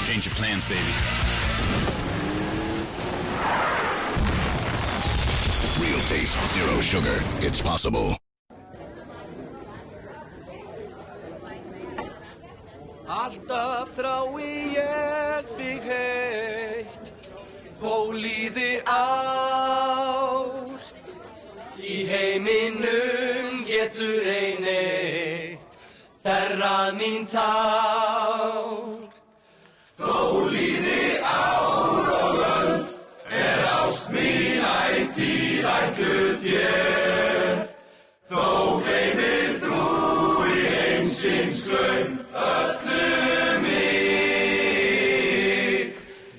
Change your plans, baby. Real taste, zero sugar. It's possible. Alltaf þrái ég þig heitt, þó líði ár. Í heiminum getur ein eitt þerrað mín tár. Þó líði ár og öld, ást mín ætíð ætluð þér. Þó gleymir þú í heimsins glaum öllu mig.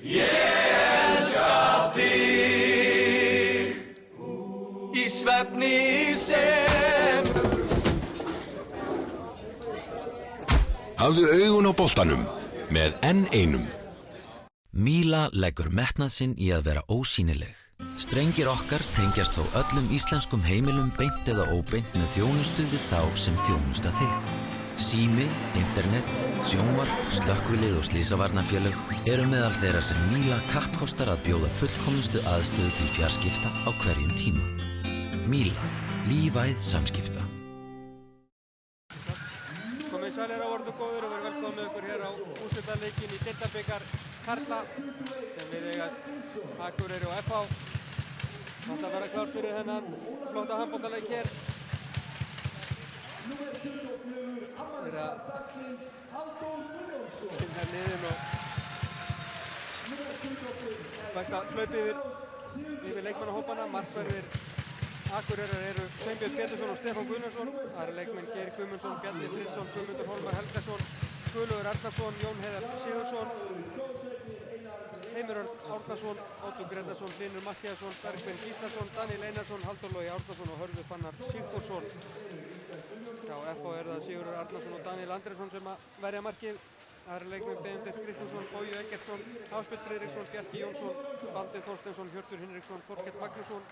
Ég elska þig í svefni sem. Hafðu augun á boltanum með N1. Míla leggur metnað sinn í að vera ósýnileg. Strengir okkar tengjast þó öllum íslenskum heimilum beint eða óbeint með þjónustu við þá sem þjónusta þig. Sími, internet, sjónvarp, slökkvilið og slysavarnarfélög eru meðal þeirra sem Míla kappkostar að bjóða fullkomnustu aðstöðu til fjarskipta á hverjum tíma. Míla, lífæð samskipta. Komið sælir á orðu góður og verið velkomin með ykkur hér á úrslitaleikinn í deildabikar karla sem við eigast Akureyri og FH. Það að vera klárt fyrir þennan flotta handboltaleik hér. Þeir að finna liðin og bæsta hlaup yfir leikmannahópana. Markverðir Akureyrar eru Sveinbjörn Pétursson og Stefán Guðnason. Það eru leikmenn Geir Guðmundsson, Bjarni Friðsson, Guðmundur Hólmar Helgason, Guðlaugur Arnarsson, Jón Heiðar Sigursson, Heimir Örn Árnason, Óttur Gretarsson, Hlynur Matthíasson, Bergsteinn Gíslason, Daniel Einarsson, Halldór Logi Árnason og Hörður Fannar Sigþórsson. Hjá FH er það Sigurður Arnarsson og Daniel Andrésson sem að verja markið. Það eru leikmenn Benedikt Kristinsson, Bogi Eggertsson, Ásbjörn Friðriksson, Bjarki Jónsson, Baldvin Þorsteinsson, Hjörtur Hinriksson, Þorkell Magnússon,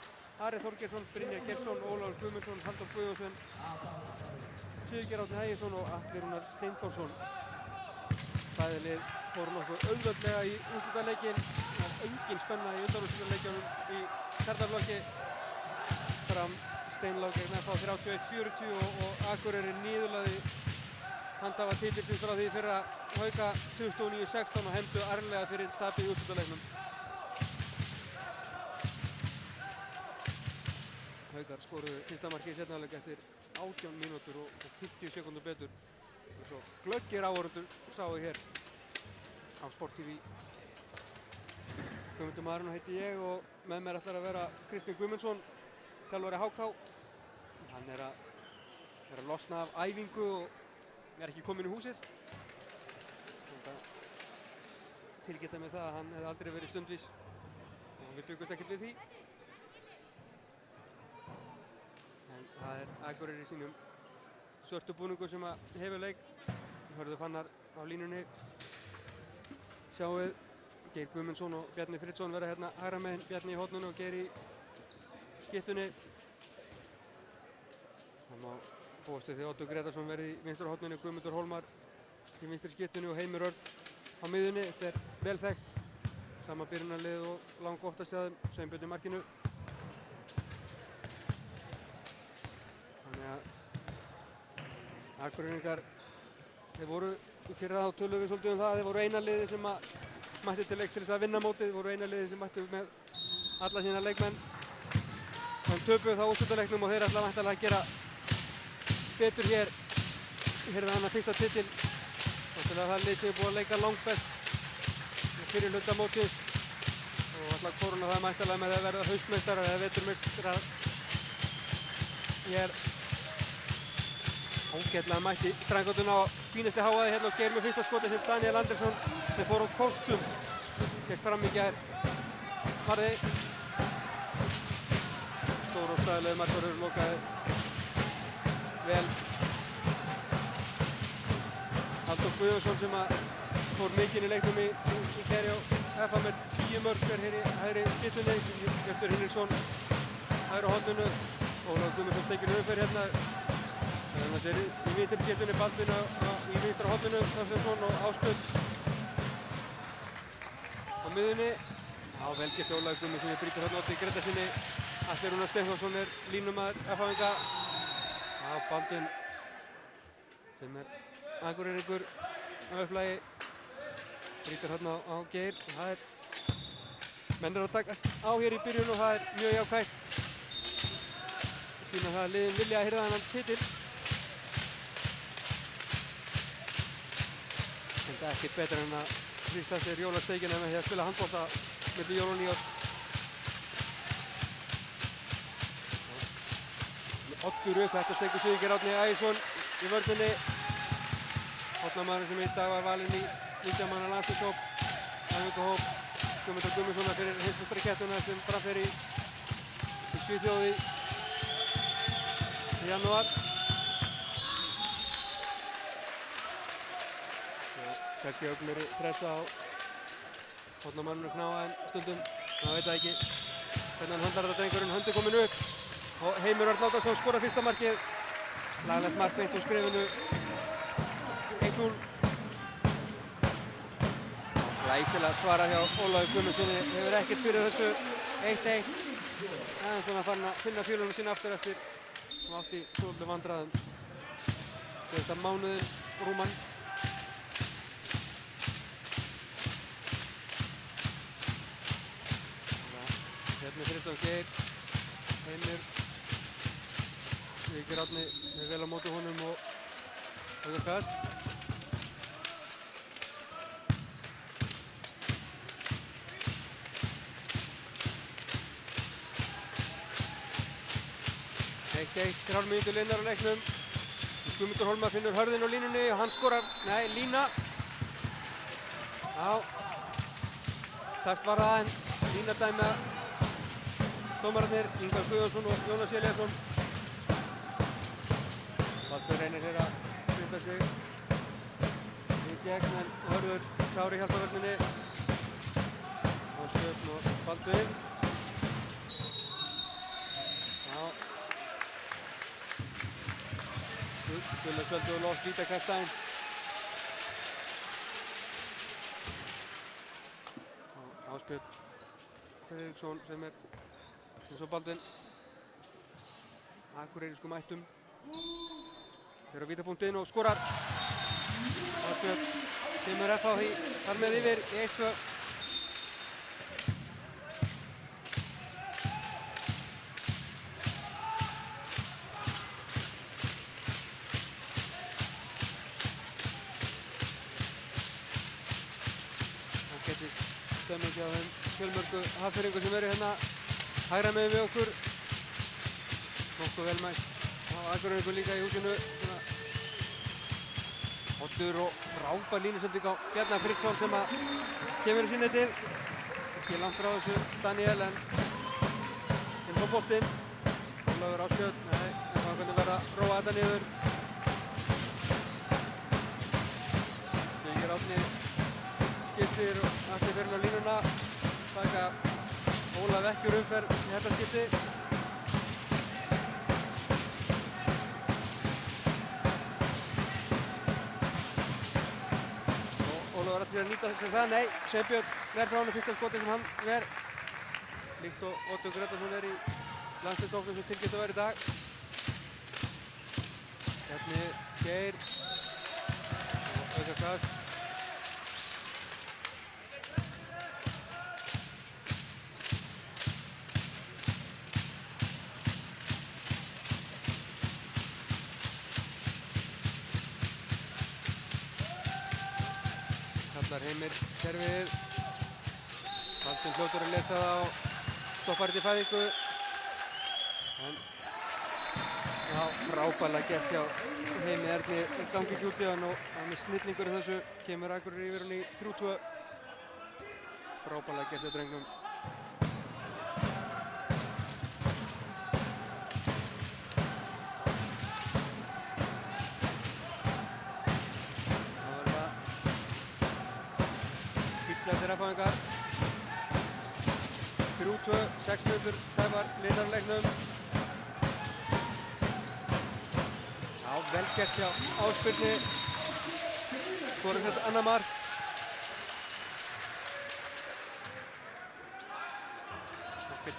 Ari Þorgeirsson, Brynjar Geirsson, Ólafur Guðmundsson, Halldór Guðjónsson, Sigurgeir Árni Hægisson og Atli Rúnar Steinthorsson. Bæði lið fóru nokkuð auðveldlega í úrslitaleikinn. Það er engin spenna í undanúrslitaleikjunum í karlaflokki. Fram Steinlag gegn FH 31-40 og Akureyri niðurlagði handhafa titilsins frá því fyrra Hauka 29-16 og hefndu ærlega fyrir tapið í úrslitaleiknum. Haukar skoruðu fyrsta markið í seinni hálfleik eftir 18 mínútur og 50 sekúndur betur. Svo glöggir áhorfendur sáu hér á Sport TV. Guðmundur Maðurinn heiti ég og með mér ætlar að vera Kristinn Guðmundsson, þjálfari HK. Hann er að losna af æfingu og er ekki kominn í húsið. Tilgeta með það að hann hefði aldrei verið stundvís og við byggumst ekkert við því. En það er Akureyri í sínum svörtu búningu sem að hefur leik. Hörður Fannar á línunni. Sjáum við Geir Guðmundsson og Bjarni Friðsson vera hérna hægra megin, Bjarni í horninu og Geir í skyttunni. Það má búast við því Óttur Gretarsson verði í vinstra horninu, Guðmundur Hólmar í vinstri skyttunni og Heimir Örn á miðjunni. Þetta er vel þekkt. Sama byrjunarlið og langt oftast hjá þeim, Sveinbjörn í markinu. Þannig að Akureyringar, þeir voru í fyrra þá tölum við svolítið um það, þeir voru eina liði sem að mætti til leiks til þess að vinna mótið, þeir voru eina liði sem mætti með alla sína leikmenn. Þannig töpuðu þá úrslitaleiknum og þeir ætla væntanlega að gera betur hér. Hér er þannig fyrsta titil. Þannig að það lið sem er búið að leika langbest fyrir hluta mótins og ætla að koruna það væntanlega með að verða haustmeistarar eða veturmeistarar. Ég er ágætlega mætti strangotun á fínasti háaði hérna og Geir með fyrsta skoti sem Daniel Andrésson sem fór á kostum. Gekk fram í gær. Varði. Stór og stæðilegur markvörður lokaði vel. Halldór Guðjónsson sem að fór mikinn í leiknum í gær hjá FH með 10 mörk hér í hægri skyttunni. Hjörtur Hinriksson hægra horninu. Ólafur Guðmundsson tekinn umferð hérna. Það er í vinstri skyttunni Baldvin í vinstra horninu, Þorsteinsson og Ásbjörn. miðunni. Já, vel gert Ólafur Guðmundsson brýtur þarna Oddi Grétarsinni. Atli Rúnar Stefánsson línumaður F-háinga. Já, Baldvin sem Akureyringur á upplagi. Brýtur þarna á Geir. Það menn að takast á hér í byrjun og það mjög jákvægt. Sýna það að liðin vilja að hirða þennan titil. Það er ekkert betra en að hrista sér jólasteikina með því að spila handbolta milli jól og nýjárs. Oddur upp, þetta stekur Sigurgeir Árni Ægisson í vörninni. Hornamaðurinn sem í dag var valinn í 19 manna landsliðshóp, æfingahóp Guðmundar Guðmundssonar fyrir heimsmeistarikeppnina sem fram fer í Svíþjóð í janúar. Kannski meiri pressa á hornamanninu Kná en stundum, það veit það ekki hvernig hann höndlar þetta drengurinn. Höndi komin upp og Heimir Örn Árnason skorar fyrsta markið. Laglegt mark beint úr skrifinu. 1-0. Glæsilega svarað hjá Ólafur Guðmundssoni, hefur ekkert fyrir þessu 1-1. Aðeins svona farin að finna fjölunum sína aftur eftir og átt í svolítið vandræðum síðasta mánuðin rúman. Hérna Kristján Geir, Heimir, Sigurgeir Árni er vel á móti honum og auðvitað kast. Eitt 3 mínútur liðnar á leiknum. Guðmundur Hólmar finnur Hörðin á línunni og hann skorar, nei, lína. Já, tæpt var það en lína dæmi dómararnir Ingvar Guðjónsson og Jónas Elíasson. Baldur reynir hér að hrinda sig í gegn en Hörður klár í hjálparvörninni. Hansbjörn og Baldur. Já. Gullar sköldu og loft vítakastæðin. Ásbjörn Fredriksson sem er eins og Baldvin akureyriskum ættum. Þeir á vítapunktinn og skorar. Ásbjörn kemur FH þar með yfir í 1-2. Stemmingi á þeim fjölmörgu Hafnfirðingum sem eru hérna hægra megin við okkur. Nokkuð velmætt á Akureyringum líka í húsinu. Oddur og frábær línusending á Bjarnar Friðsson sem að kemur í sínnetið. Ekki langt frá þessu Daniel en inn á boltinn. Ólafur Ásbjörn, nei, en það hvernig verða að róa þetta niður. Sigurgeir Árni skiptir og Atli fyrir á línuna. Taka Ólaf ekkjur umferð í þetta skipti. Og Ólafur Atli að nýta sér það, nei, Sveinbjörn verð frá hann fyrsta skoti sem hann verð. Líkt og Oddur Grétarsson í landsliðshópnum sem tilkynnt að vera í dag. Bjarni Geir og auka kast. Kallar Heimir kerfið. Baldvin fljótur að lesa það og stoppar þetta í fæðingu. En já, frábærlega gert hjá Heimi Erni gangi ekki út í hann og hann er snillingur í þessu. Kemur Akureyri yfir hann í 3-2. Frábærlega gert hjá drengnum. Þetta er F-háingar. 3-2, 6 mínútur tæpar liðnar á leiknum. Já, vel gert hjá Ásbjörni. Skorar þetta annað mark.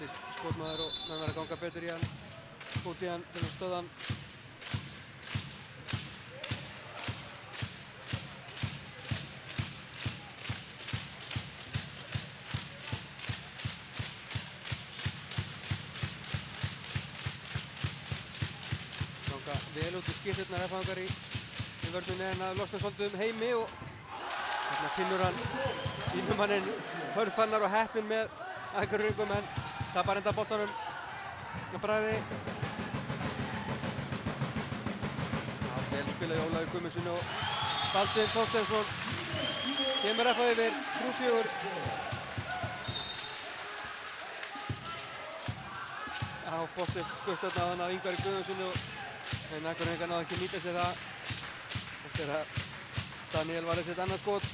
ágætis skotmaður og menn verður að ganga betur í hann, út í hann til að stöða hann. Ganga vel út í skiptirnar F-fangar í vörðunni en að losna svolítið Heimi og þarna finnur hann línumanninn Hörfannar og Heppnin með Akureyringum en tapar enda boltanum á bragði. Vel spilaði Ólafur Guðmundsson og Baldvin Þorsteinsson. Kemur F yfir 3-4. Boltinn skust þarna á hann af Ingvari Guðmundssyni en Akureyringar náðu ekki nýta sér það eftir að Daniel var sitt annað skot.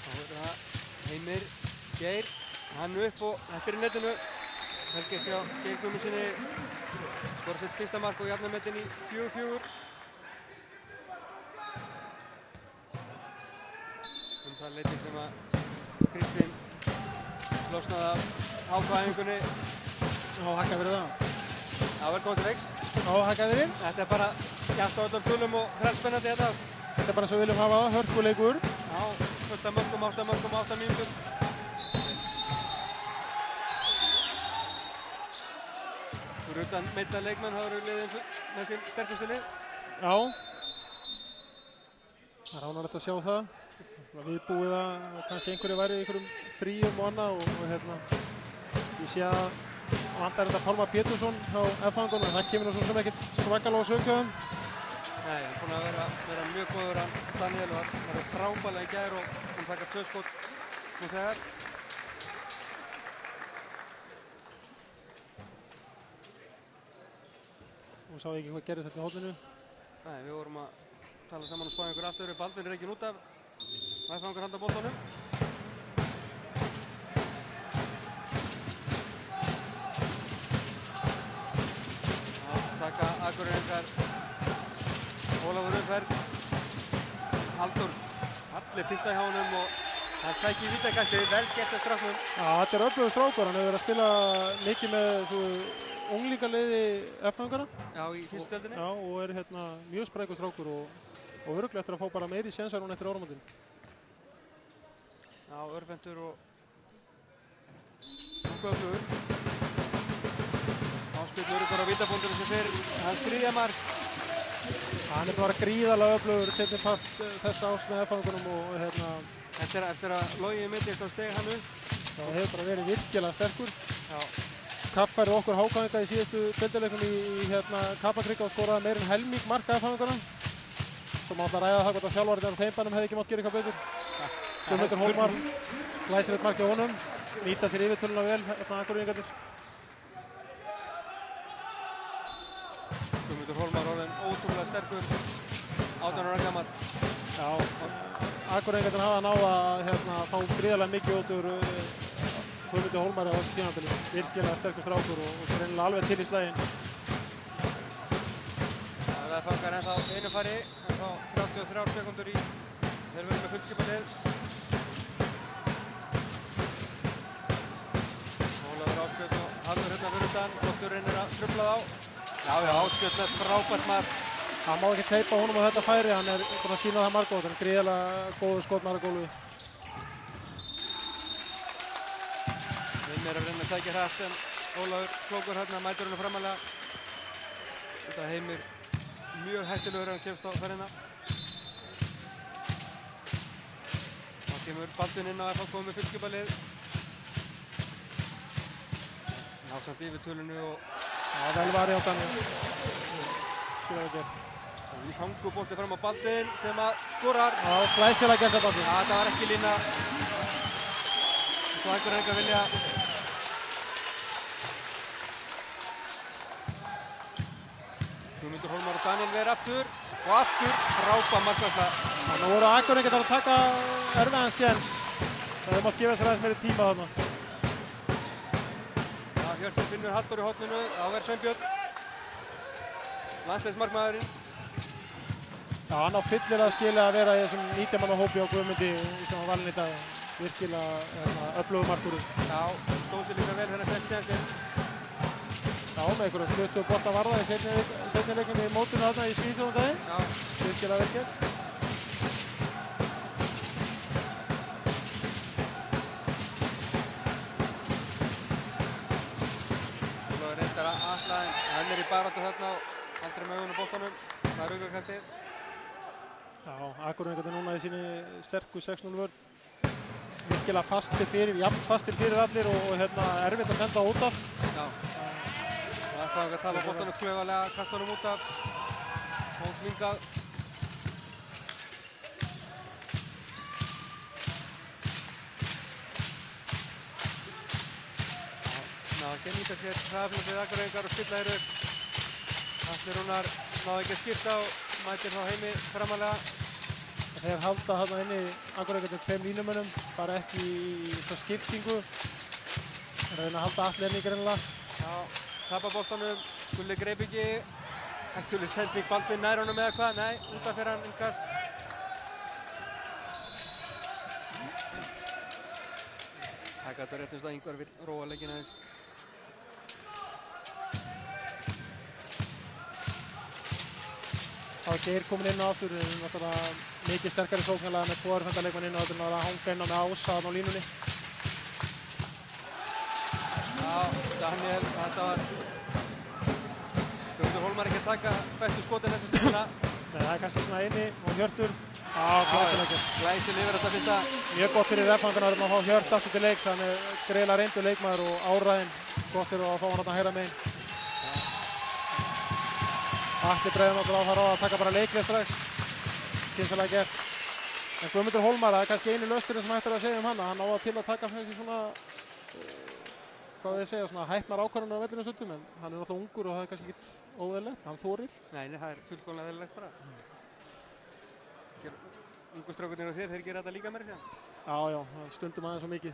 Þá er það Heimir Geir, hann upp og þetta er í netinu. Helgist hjá Geir Guðmundsssyni, skora sitt fyrsta mark og jafnar metin í 4-4. Það leiti sem að Kristinn losnaði af ákvæðingunni. Já, hakka fyrir það. Já, velkomin til leiks. Já, hakka fyrir. Þetta er bara jafnt á öllum tölum og þrælspennandi þetta. Þetta er bara svo við viljum hafa það, hörkuleikur. Já, fullt af mörkum, 8 mörkum, 8 mínútum. Fyrir utan meidda leikmenn hafa verið liðin með sín sterkustu lið. Já. Það er ánægilegt að sjá það. Viðbúið að kannski einhverju væri í einhverjum fríum og annað og ég sé að vantar þetta Pálmar Pétursson hjá F-fangunum en það kemur nú svo sem ekkert svakalega á sögjöðum. Nei, hann er búinn að vera mjög góður hann Daniel og hann var frábærlega í gær og hann taka 2 skot nú þegar. Og sá ekki hvað gerist þetta í hóllinu. Nei, við vorum að tala saman og spáði einhver aftur. Baldvin er ekki út af. F-fangar halda boltanum. Taka Akureyringar Ólafur umferð. Halldór allir fyrsta hjá honum og hann sækir í vítakastið, vel gert að stráknum. Já, þetta er öflugur strákur, hann hefur verið að spila mikið með unglingaliði F-fangana. Já, í fyrstu deildinni. Já, og er mjög sprækur strákur og örugglega eftir að fá bara meiri sénsar hún eftir áramótin. Já, örvendur og öflugur. Áspilur ykkur á vítabúndunum sem fyrir hans 3. mark. Hann er bara gríðarlega öflugur setni part þessa ás með F-fangunum og Eftir að Logi mittist þá steg hann upp. Það hefur bara verið virkilega sterkur. Já. Kaffærið okkur Hákáinga í síðustu deildarleiknum í Kaplakrika og skoraði meir en helming marka F-fangana. Svo má alltaf ræða það hvort að þjálfarinn á þeim bænum hefði ekki mátt gera eitthvað betur. Guðmundur Hólmar glæsir eitt mark hjá honum, nýta sér yfirtöluna vel Akureyringarnir. Guðmundur Hólmar orðinn ótrúlega sterkur, 18 ára gamall. Já, Akureyringarnir hafa náð að fá gríðarlega mikið út úr Guðmundur Hólmar á þessu tímabili. Virkilega sterkur strákur og greinilega alveg til í slaginn. Það fangar ennþá einu færi, ennþá 33 sekúndur í þeir verður með fullskipalið. Ólafur Áskjöld og Halldór hérna fyrir utan, Óttur reynir að trufla þá. Já, Áskjöld með frábært mark. Hann má ekki teipa honum á þetta færi, hann er búinn að sýna það margótt, hann er gríðarlega góður skotmaður á gólfi. Heimir er að reyna að sækja hratt en Ólafur klókur hérna, mætur henni framalega. Þetta Heimir mjög hættilegur ef hann kemst á ferðina. Þá kemur Baldvin inn á F-fang komið með fullskipalið. Násamt yfir tölunu og vel varið á Daniel. Hangubolti fram á Baldvin sem að skorar. Já, glæsilega gert þetta Baldvin. Þetta var ekki lína. Svo Akureyringar vilja Guðmundur Hólmar og Daniel ver aftur og aftur frábær markvarsla. Nú voru Akureyringar að taka erfiðan séns. Það hefði mátt gefa sér aðeins meiri tíma þarna. Já, Hjörtur finnur Halldór í horninu, þá verður Sveinbjörn. Landsliðsmarkmaðurinn. Já, hann á fyllilega skilið að vera í þessum 19 manna hópi á Guðmundi sem var valinn í dag. Virkilega öflugur markvörður. Já, stóð sér líka vel þegar fekk sénsinn. Já, með einhverjum 20 bolta varða í seinni leiknum í mótinu þarna í Svíþjóð daginn. Já. Virkilega vel gert. Svo er reyndar að Atla, en hann í baráttu þarna og aldrei með augun á boltanum. Það er aukakastið. Já, Akureyringarnir núna í síni sterku 6-0 vörn. Virkilega fastir fyrir, jafn fastir fyrir allir og erfitt að senda út af. Já. Og það er að tala á boltanum klaufalega, kasta honum út af. Hóls vingað. Ná, hann nýta sér hraðaflöfið Akureyringar og stilla þeir upp. Atli Rúnar náði ekki að skipta og mætir þá Heimi framalega. Þeir halda þarna inni Akureyringarnir 2 línumönnum, bara ekki í þessa skiptingu. Þeir reyna að halda Atli henni greinilega. Já, tapar boltanum, Gulli greip ekki. Ektulig sending Baldvin nær honum eða hvað? Nei, út af fyrir hann innkast. Það gæti réttumst að Ingvar vill róa leikinn aðeins. Þá er Geir komin inn á aftur, við erum náttúrulega mikið sterkari sóknarlega með 2 leikmenn inn á aftur en að hanga inn á með Ása á línunni. Já, Daniel, þetta var Guðmundur Hólmar ekki að taka bestu skotin þessa stundina. Nei, það er kannski svona inni og Hjörtur. Já, glæsilega. Glæsil yfir þetta fyrsta. Mjög gott fyrir F-fangarnar að fá Hjört aftur til leiks, hann er greiðlega reyndur leikmaður og áræðinn. Gott fyrir að fá hann að hægra megin. Atli breiður náttúrulega á það ráð að taka bara leikleið strax. Skynsamlega gert. En Guðmundur Hólmar, það er kannski einu lausturinn sem hægt er að segja hann. Hann á það til að taka þessi svona, hvað við segja, svona hæpnar ákvarðanir á vellinum stundum, en hann er náttúrulega ungur og það er kannski ekkert óeðlilegt. Hann þorir. Nei, það er fullkomlega eðlilegt bara. Ungu strákarnir og þeir gera þetta líka meira sér. Já, stundum aðeins svo mikið.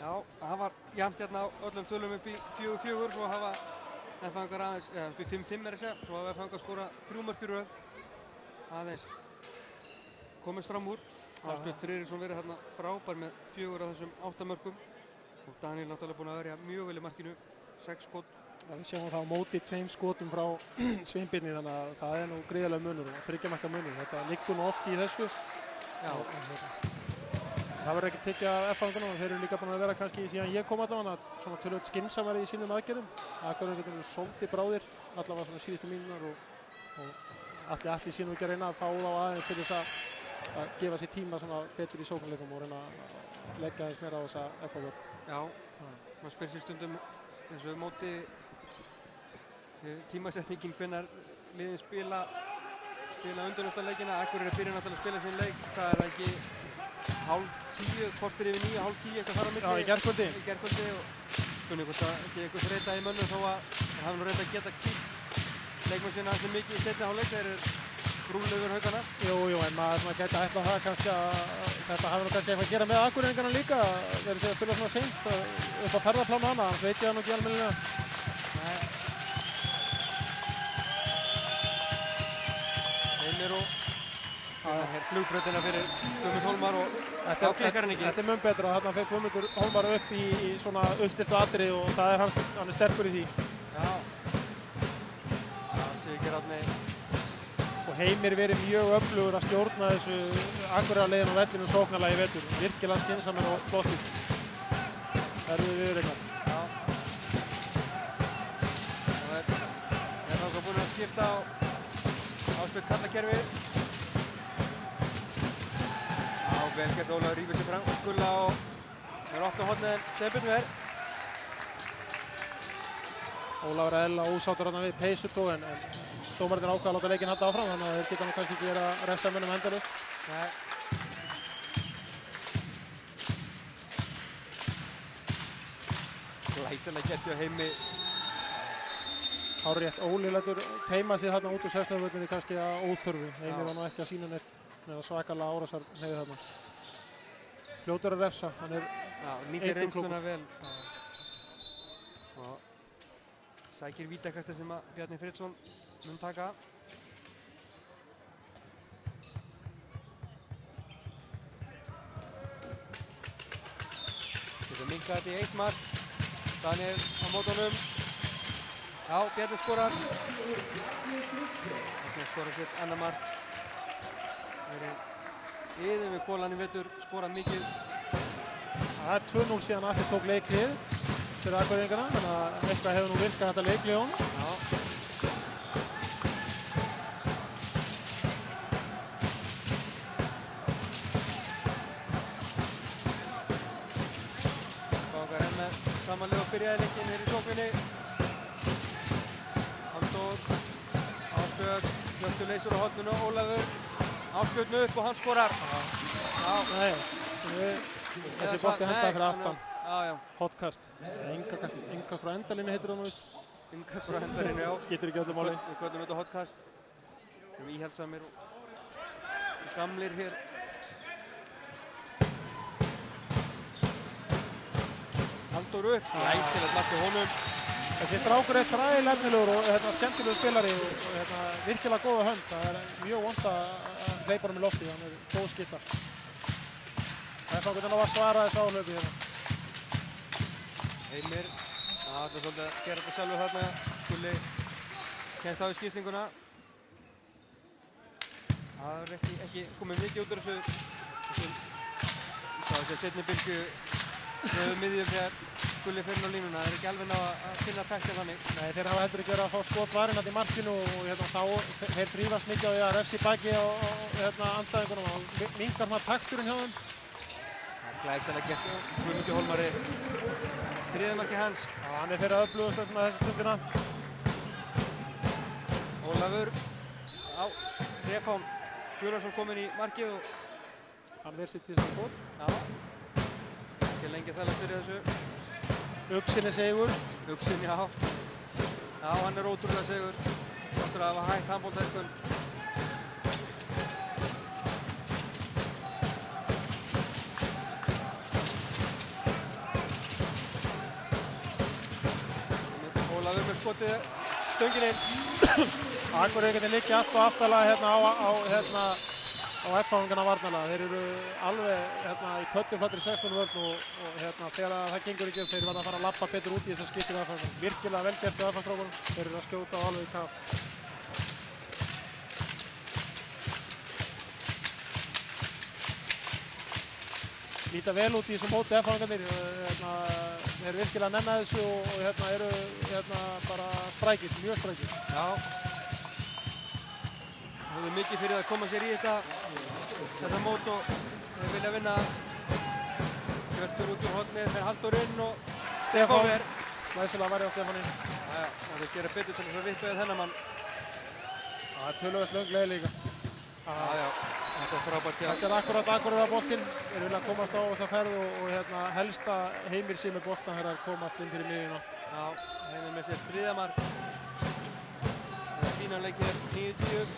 Já, það var jafnt hérna á öllum tölum upp í 4-4, svo hafa F-fangar aðeins, eða upp í 5-5 meira sér, svo hafa F-fangar skora 3 mörk í röð. Aðeins komist fram úr. Ásbjörn Friðriksson verið hérna frábær með 4 af þessum 8 mörkum. Og Daniel náttúrulega búinn að verja mjög vel í markinu, 6 skot. Við sjáum það á móti 2 skotum frá Sveinbirni, þannig að það er nú gríðarlega munur og 3 marka munur. Þetta liggur nú oft í þessu. Já. Það verður ekki tekið af F-fangunum, þeir eru líka búin að vera kannski síðan ég kom allavega svona tölvöld skynsamari í sínum aðgerðum. Akureyringarnir eru svolítið bráðir, allavega svona síðustu mínunar og Atli sínum ekki að reyna að fá þá aðeins til þess að gefa sér tíma svona betur í sóknarleikum og reyna að leggja aðeins meira á þessa F-fangur. Já, maður spyr sér stundum eins og móti tímasetningin hvenær liðin spila undanúrslitaleikina. Akureyri byrja náttúrulega að spila sinn leik. Það er ekki 9:30, korter yfir 9, 9:30 eitthvað þar á milli. Já, í gærkvöldi. Í gærkvöldi og spurning hvort það sé eitthvað þreyta í mönnum þó að það hafi nú reynd að geta kýtt leikmenn sinna ansi mikið í seinni hálfleik. Þeir eru brúnlega yfir haugana. Jú, en maður gæti að ætla það kannski að þetta hafi nú kannski eitthvað að gera með Akureyringarna líka. Þeir eru að spila svona seint upp á ferðarplánu hana, annars veit ég það nú ekki almennilega. Heimir og hér flugbrautina fyrir Guðmund Hólmar og þá klikkar hann ekki. Þetta er mun betra að þarna fer Guðmundur Hólmar upp í svona uppstiltu atriði og það er hann er sterkur í því. Já, Sigurgeir Árni. Og Heimir verið mjög öflugur að stjórna þessu Akureyrarliðinu og vellinu sóknarlega í vetur. Virkilega skynsamur og flottur. Það eru við viðureiknar. Já. Það er þá búin að skipta á áspilt kallakerfi. Já, vel gert Ólafur rífur sér fram. Gulla og er opna hornið en Steinbjörn ver. Ólafur er eðlilega ósáttur þarna við peysutók en dómarinn ákvað að láta leikinn halda áfram þannig að þeir geta nú kannski ekki verið að refsa mönnum endalaust. Nei. Glæsilega gert hjá Heimi. Hárrétt, Óli lætur teima sig þarna út úr 16-völdinni kannski að óþörfu. Heimir var nú ekki að sýna neitt með svakalega árásar hefði þarna. Fljótur að refsa, hann er Já, nýtir Einkum reynsluna klókur. vel. Og sækir vítakastið sem að Bjarni Friðsson mun taka. Getur minkað þetta í 1 mark. Daniel á mótunum. Já, Bjarni skorar. Bjarni skorar sitt annar mark. Verið yfir við Golan í vetur, skorað mikið. Það er 2-0 síðan Atli tók leiklið fyrir Akureyringana, þannig að eitthvað hefur nú virkað þetta leiklið á honum. Já. Gágar enn með samanlið og byrjaði leikinn hér í sókninni. Halldór, Ásbjörn, Hjörtur leysur á horninu, Ólafur, Ásbjörn upp og hann skorar. Já. Nei, þessi bolti hendaði fyrir aftan. Já, já. Hotkast. Innkast frá endalínu heitir það nú víst. Innkast frá hendarinu, já. Skiptir ekki öllu máli. Við köllum þetta hotkast. Við erum íhaldsamir og gamlir hér. Halldór upp, glæsilegt mark hjá honum. Þessi strákur er þræðilega efnilegur og skemmtilegur spilari og virkilega góða hönd. Það er mjög vont að hleypa honum í lofti, hann er góð skyttar. Það er þá hvernig hann var að svara þessu áhlaupi hérna. Heimir, það er svolítið að gera þetta sjálfur þarna. Gulli kemst á í skiptinguna. Það er ekki komið mikið út úr þessu. Það er þessi seinni bylgu rauðu miðjum þegar Gulli fyrir á línuna. Það er ekki alveg ná að finna taktin þannig. Nei, þeir hafa heldur ekki verið að fá skotvarinn í markinu og þeir þrífast mikið á því að refsi baki á andstæðingunum og minnkar maður takturinn hjá þeim. Glæsilega gert Guðmundur Hólmari. Þriðja marki hans. Já, hann er þeirra öflugast þessi stundina. Ólafur á Stefán Guðnarsson kominn í markið og hann verð sitt í þessu bót. Já. Ekki lengi þælast fyrir þessu. Uxin er segur. Uxin, já. Já, hann er ótrúlega segur. Þáttur að hafa hægt handboltækun. Ólafur með skotið stöngin inn. Akureyringarnir liggja allt og aftalega á F-fáingana varnarlega. Þeir eru alveg í pötturflattri 16 vörn og þegar það gengur ekki upp þeir verða að fara að lappa betur út í þess að skiptir F-fáingunum. Virkilega vel gert á F-fáingstrákunum. Þeir eru að skjóta á alveg í kaf. Líta vel út í þessu móti F-fáingarnir. Þeir eru virkilega að nenna þessu og eru bara sprækir, mjög sprækir. Já. Það hefur mikið fyrir að koma sér í þetta mót og þeir vilja vinna. Hjörtur út úr hornið, þeir Halldór inn og Stefán er. Glæsilega varja á Stefánin. Já, og þeir gera betur til þess að vippa við þennan mann. Það er töluvert löng leið líka. Já, þetta er frábært hjá. Þetta er akkurat boltinn. Þeir vilja komast á þessa ferð og helsta Heimir sé með boltan þegar að komast inn fyrir miðjuna. Já, Heimir með sér þriðja mark. Það er fínan leik hér, 9-10.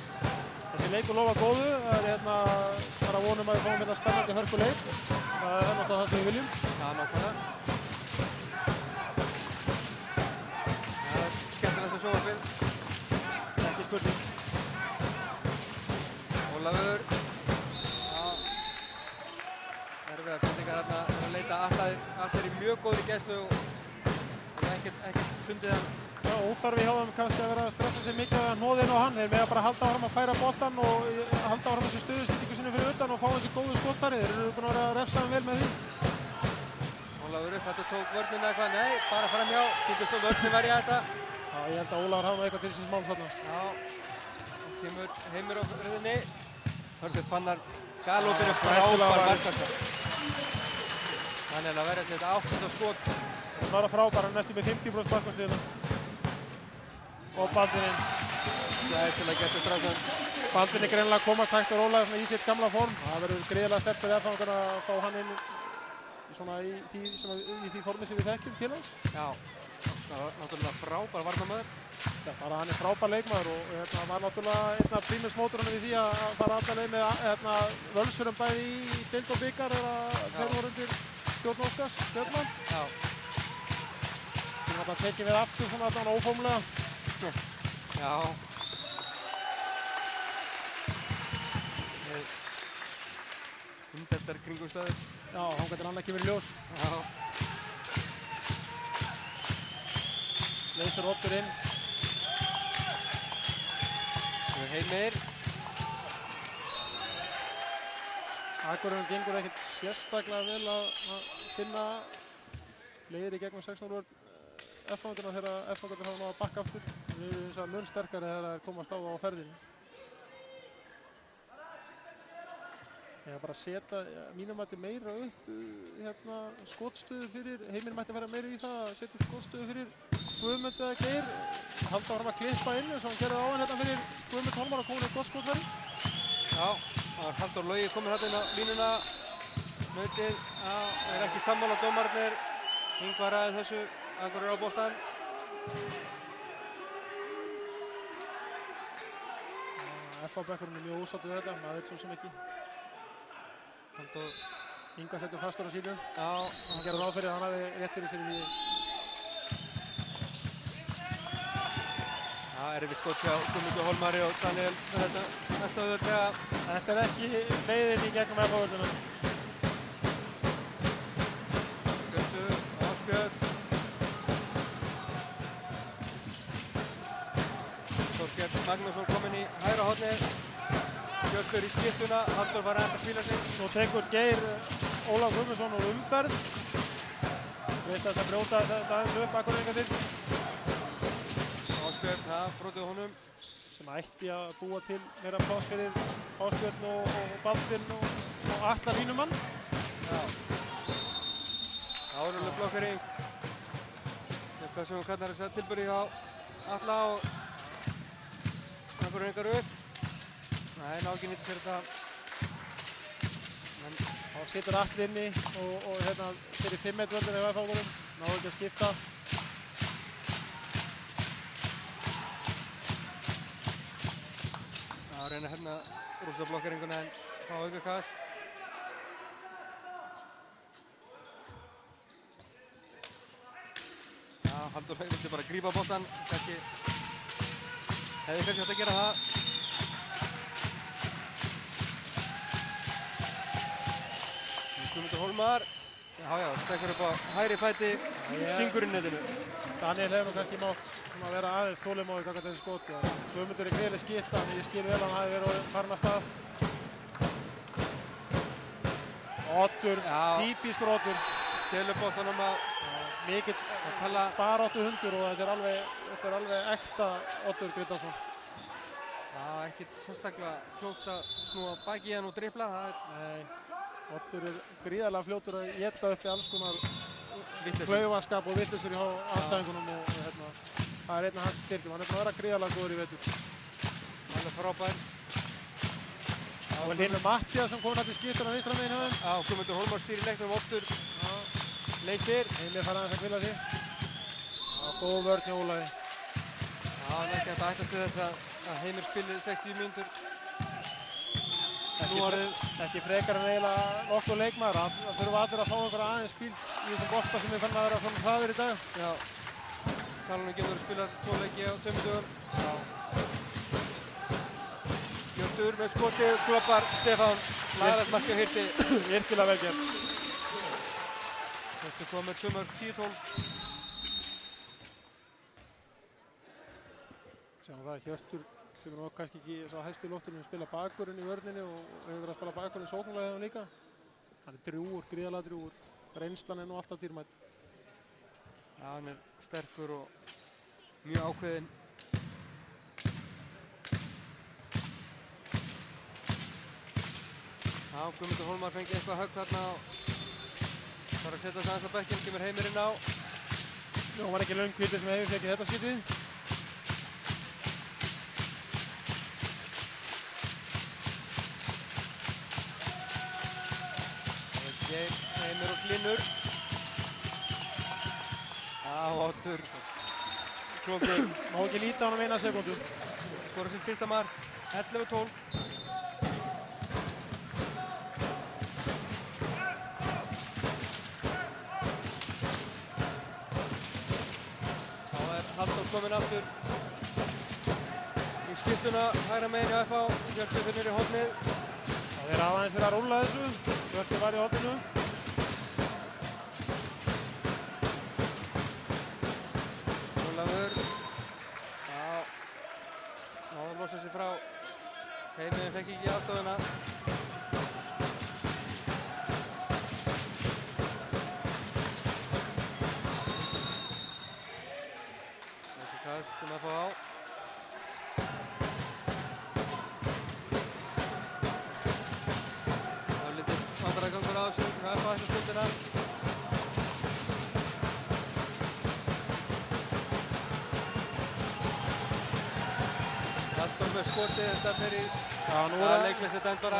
Þessi leikur lofa góðu. Það er bara vonum að við fáum hérna spennandi hörkuleik. Það er náttúrulega það sem við viljum. Já, nákvæmlega. Það er skemmtilegasta sjónvarpið. Ekki spurning. Ólafur. Já. Erfiðar sendingar þarna að leita allir í mjög góðri gæslu og ekkert fundið hann. Já, óþarfi hjá þeim kannski að vera að stressa sig mikið að hnoðinu á hann. Þeir mega bara halda áfram að færa boltan og halda áfram þessi stöðuskiptingu sinni fyrir utan og fá þessi góðu skotfæri. Þeir eru búin að vera að refsa þeim vel með því. Ólafur upp, þetta tók vörnina eitthvað. Nei, bara framhjá. Sýndist og vörnin verja þetta. Já, ég held að Ólafur hafa eitthvað til síns mál þarna. Já, kemur Heimir á röðinni. Hörður Fannar galopinu frábær markasta. Hann er að verja þetta 8. skot. Það var frábær, hann næstum með 50% markværsliðina. Og Baldvininn. Glæsilega getur strákan. Baldvin er greinilega að komast hægt og rólega í sitt gamla form. Það verður gríðarlega sterkt fyrir F-fáingarna að fá hann inn í því formi sem við þekkjum til hans. Já, náttúrulega frábær varnarmaður. Já, bara hann er frábær leikmaður og var náttúrulega einn af prímusmótorunum í því að fara alla leið með völsurum bæði í deild og byggar þegar þeir voru undir stjórn Óskars, stjórnmann. Já. Við erum alltaf tekið við aftur svona allan óformlega. Já. Umdeltar kringumstæður. Já, hann getur hann ekki verið ljós. Já. Leysir Oddur inn. Heimir. Akureyri gengur ekkert sérstaklega vel að finna leiðir í gegnum 16 vörn F-fangana þegar F-fangarnir hafa náð að bakka aftur. Við erum eins og mun sterkari þegar það komast á ferðinni. Ég bara að setja mínum mætti meira upp skotstöðu fyrir, Heimir mætti vera meira í það að setja upp skotstöðu fyrir Guðmund eða Geir. Halda fram að klippa inn eins og hann gerði áðan hérna fyrir Guðmund Hólmar og komin eitt gott skotfæri. Já, það var Halldór Logi komin hérna inn á línuna. Nautið, er ekki sammála dómarnir. Ingvar ræði þessu, Akureyri á boltann. FH-bekkurinn er mjög ósáttur við þetta, maður veit svo sem ekki. Inga setur fastur á sínu. Já. Hann gerði ráð fyrir að hann hafi rétt fyrir sér í því. Já, erfitt skot hjá Guðmundur Hólmari og Daniel þetta næsta auðvitað. Þetta er ekki leiðin í gegnum FH-vörnuna. Hjörtur, Ásbjörn. Þorkell Magnússon kominn í hægra hornið. Hjörtur í skiptuna, Halldór var aðeins að hvíla sig. Svo tekur Geir Ólaf Guðmundsson úr umferð. Veist þess að brjóta þetta aðeins upp Akureyringarnir. Ásbjörn, brotið honum. Sem ætti að búa til meira pláss fyrir Ásbjörn og Baldvin og Atla línumann. Já. Árulega blokkering. Eitthvað sem hún kallar þess að tilbyrði hjá Atla og Akureyringar upp. Nei, ná ekki nýtt fyrir þetta. En þá situr Atli inni og fyrir 5 metr vörðin í FH-vörðunum. Náðu ekki að skipta. Það reyna hérna rústa blokkeringuna en fá aukakast. Já, Halldór vildi bara grípa boltann. Hefði kannski hægt að gera það. Guðmundur Hólmar. Já, stekkur upp á hægri fæti, syngur í netinu. Daniel hefur nú kannski mátt vera aðeins þolinmóður gagnvart þessu skoti. Guðmundur er greiðileg skipta, en ég skil vel að hann hafi verið farin af stað. Oddur, típískur Oddur. Stelur boltanum að mikill baráttu hundur og þetta er alveg ekta Oddur Grytason. Já, ekkert sérstaklega klókt að snúa baki í hann og dribla. Nei. Oddur er gríðarlega fljótur að éta upp í alls konar klaufaskap og vittlisur hjá anstæðingunum og það er einn af hans styrkjum. Hann er búinn að vera gríðarlega góður í vetur. Hann er frábær. Það var Hlynur Matthías sem kom nætti skiptuna vinstra megin hjá þeim. Já, Guðmundur Hólmar stýrir leiknum Oddur. Leysir. Heimir fara aðeins að hvila sig. Já, góð vörn hjá Ólafi. Já, hann er ekki hægt að ætlast til þess að Heimir spilir 60 mínútur. Ekki frekar en eiginlega nokkuð leikmaður. Það þurfa allir að fá einhverja aðeins spíl í þessum bolta sem við fann að vera svona hraðir í dag. Já, talan um getur að spila 2 leiki á 2 dögum. Já. Hjörtur með skoti, skloppar Stefán. Lagalegt mark hjá Hirti. Virkilega vel gert. Hjörtur kom með 2 mörk, 10-12. Sjáum það, Hjörtur sem er nú kannski ekki svo hæst í loftinu að spila bakvörðinn í vörninni og hefur verið að spila bakvörðinn sóknarlega hefur hann líka. Hann er drjúgur, gríðarlega drjúgur. Reynslan er nú alltaf dýrmætt. Já, hann er sterkur og mjög ákveðinn. Já, Guðmundur Hólmar fengi eitthvað högg þarna og þarf að setja þess aðeins á bekkinn, kemur Heimir inn á. Nú var ekki löng hvíti sem Heimir fekk þetta skiptið. Heimir og Hlynur. Já, Oddur. Klókur. Má ekki líta á hann um 1 sekúndu. Skora sitt fyrsta mark. 11-12. komin aftur í skiptuna hægra megin hjá FH. Hjörtur finnur í hornið. Það er aðeins fyrir að rúlla þessu. Hjörtur var í horninu. Ólafur. Já. Náður losa sig frá. Heimiðin fekk ekki aðstofuna. Kast að fá á. Það var lítið vandræðagangur á þessu. Það er fætt á stundina. Halldór með skotið, þetta fer í leikleysi dæmdara.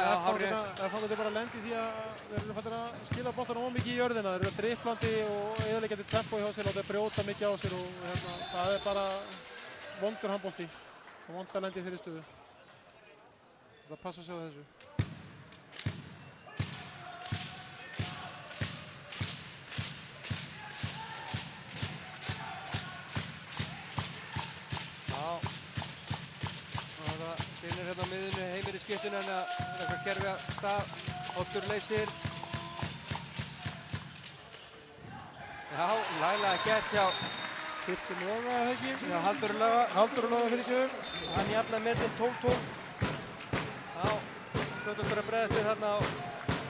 F-fangur bara lendi því að þeir eru fættir að skila boltanum of mikið í jörðina. Þeir eru dribblandi og eyðileggjandi tempo hjá sér og þeir brjóta mikið á sér og það er bara vondur handbolti og vond að lendi í þeirri stöðu. Það passa sig á þessu. Finnir hérna á miðinu, Heimir í skiptinu en það er eitthvað kerfi að stað. Oddur leysir. Já, laglega gert hjá Fyrstu Loga, eða ekki? Já, Halldór Loga. Halldór Loga fyrir ekki. Hann jafnaði metin 12-12. Já, fljótur að bregðast við þarna á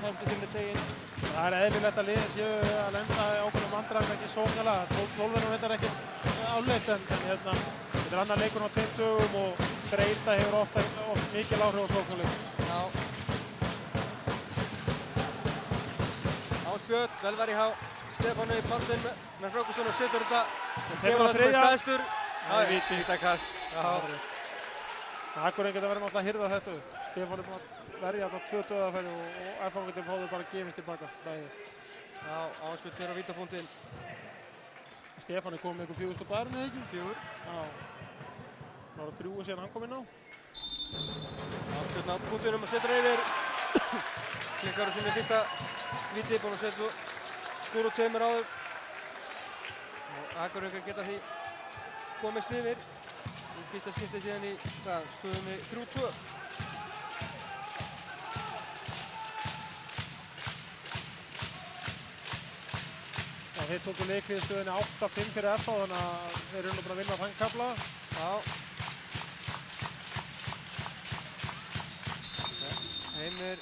hefndi sinni teginn. Það er eðlilegt að liðin séu að lenda í ákveðnum vandræðum ekki sóknarlega. 12 er þetta ekki áleitt en þetta er annar leikur á 2 dögum og breyta hefur oft mikil áhrif á sóknarleik. Já. Ásbjörn, vel var í há. Stefánu í bandin með Hrókusson og setur þetta. Þegar það þriðja. Stæðstur. Já, vítakast. Já. Akureyri geta verið náttúrulega að hirða þetta upp. Stefán er búinn að verja þetta 2 döðafæri og F-fangarnir hóðu bara gefist tilbaka. Já, Ásbjörn fyrir á vítapunktinn. Stefán er komið með ykkur 4 bærin eða ekki? 4. Já. Það var að drjúga síðan hann kom inn á. Ásbjörn á punktinum og setur yfir. Klikkar á sinni fyrsta víti, búinn að setja skor og 2 áður. Og Akureyri geta því komist yfir. Í fyrsta skipti síðan í stöðunni 3-2. Þeir tóku leikli í stöðunni 8-5 fyrir FH þannig að þeir eru nú bara að vinna þann kafla. Já. Heimir,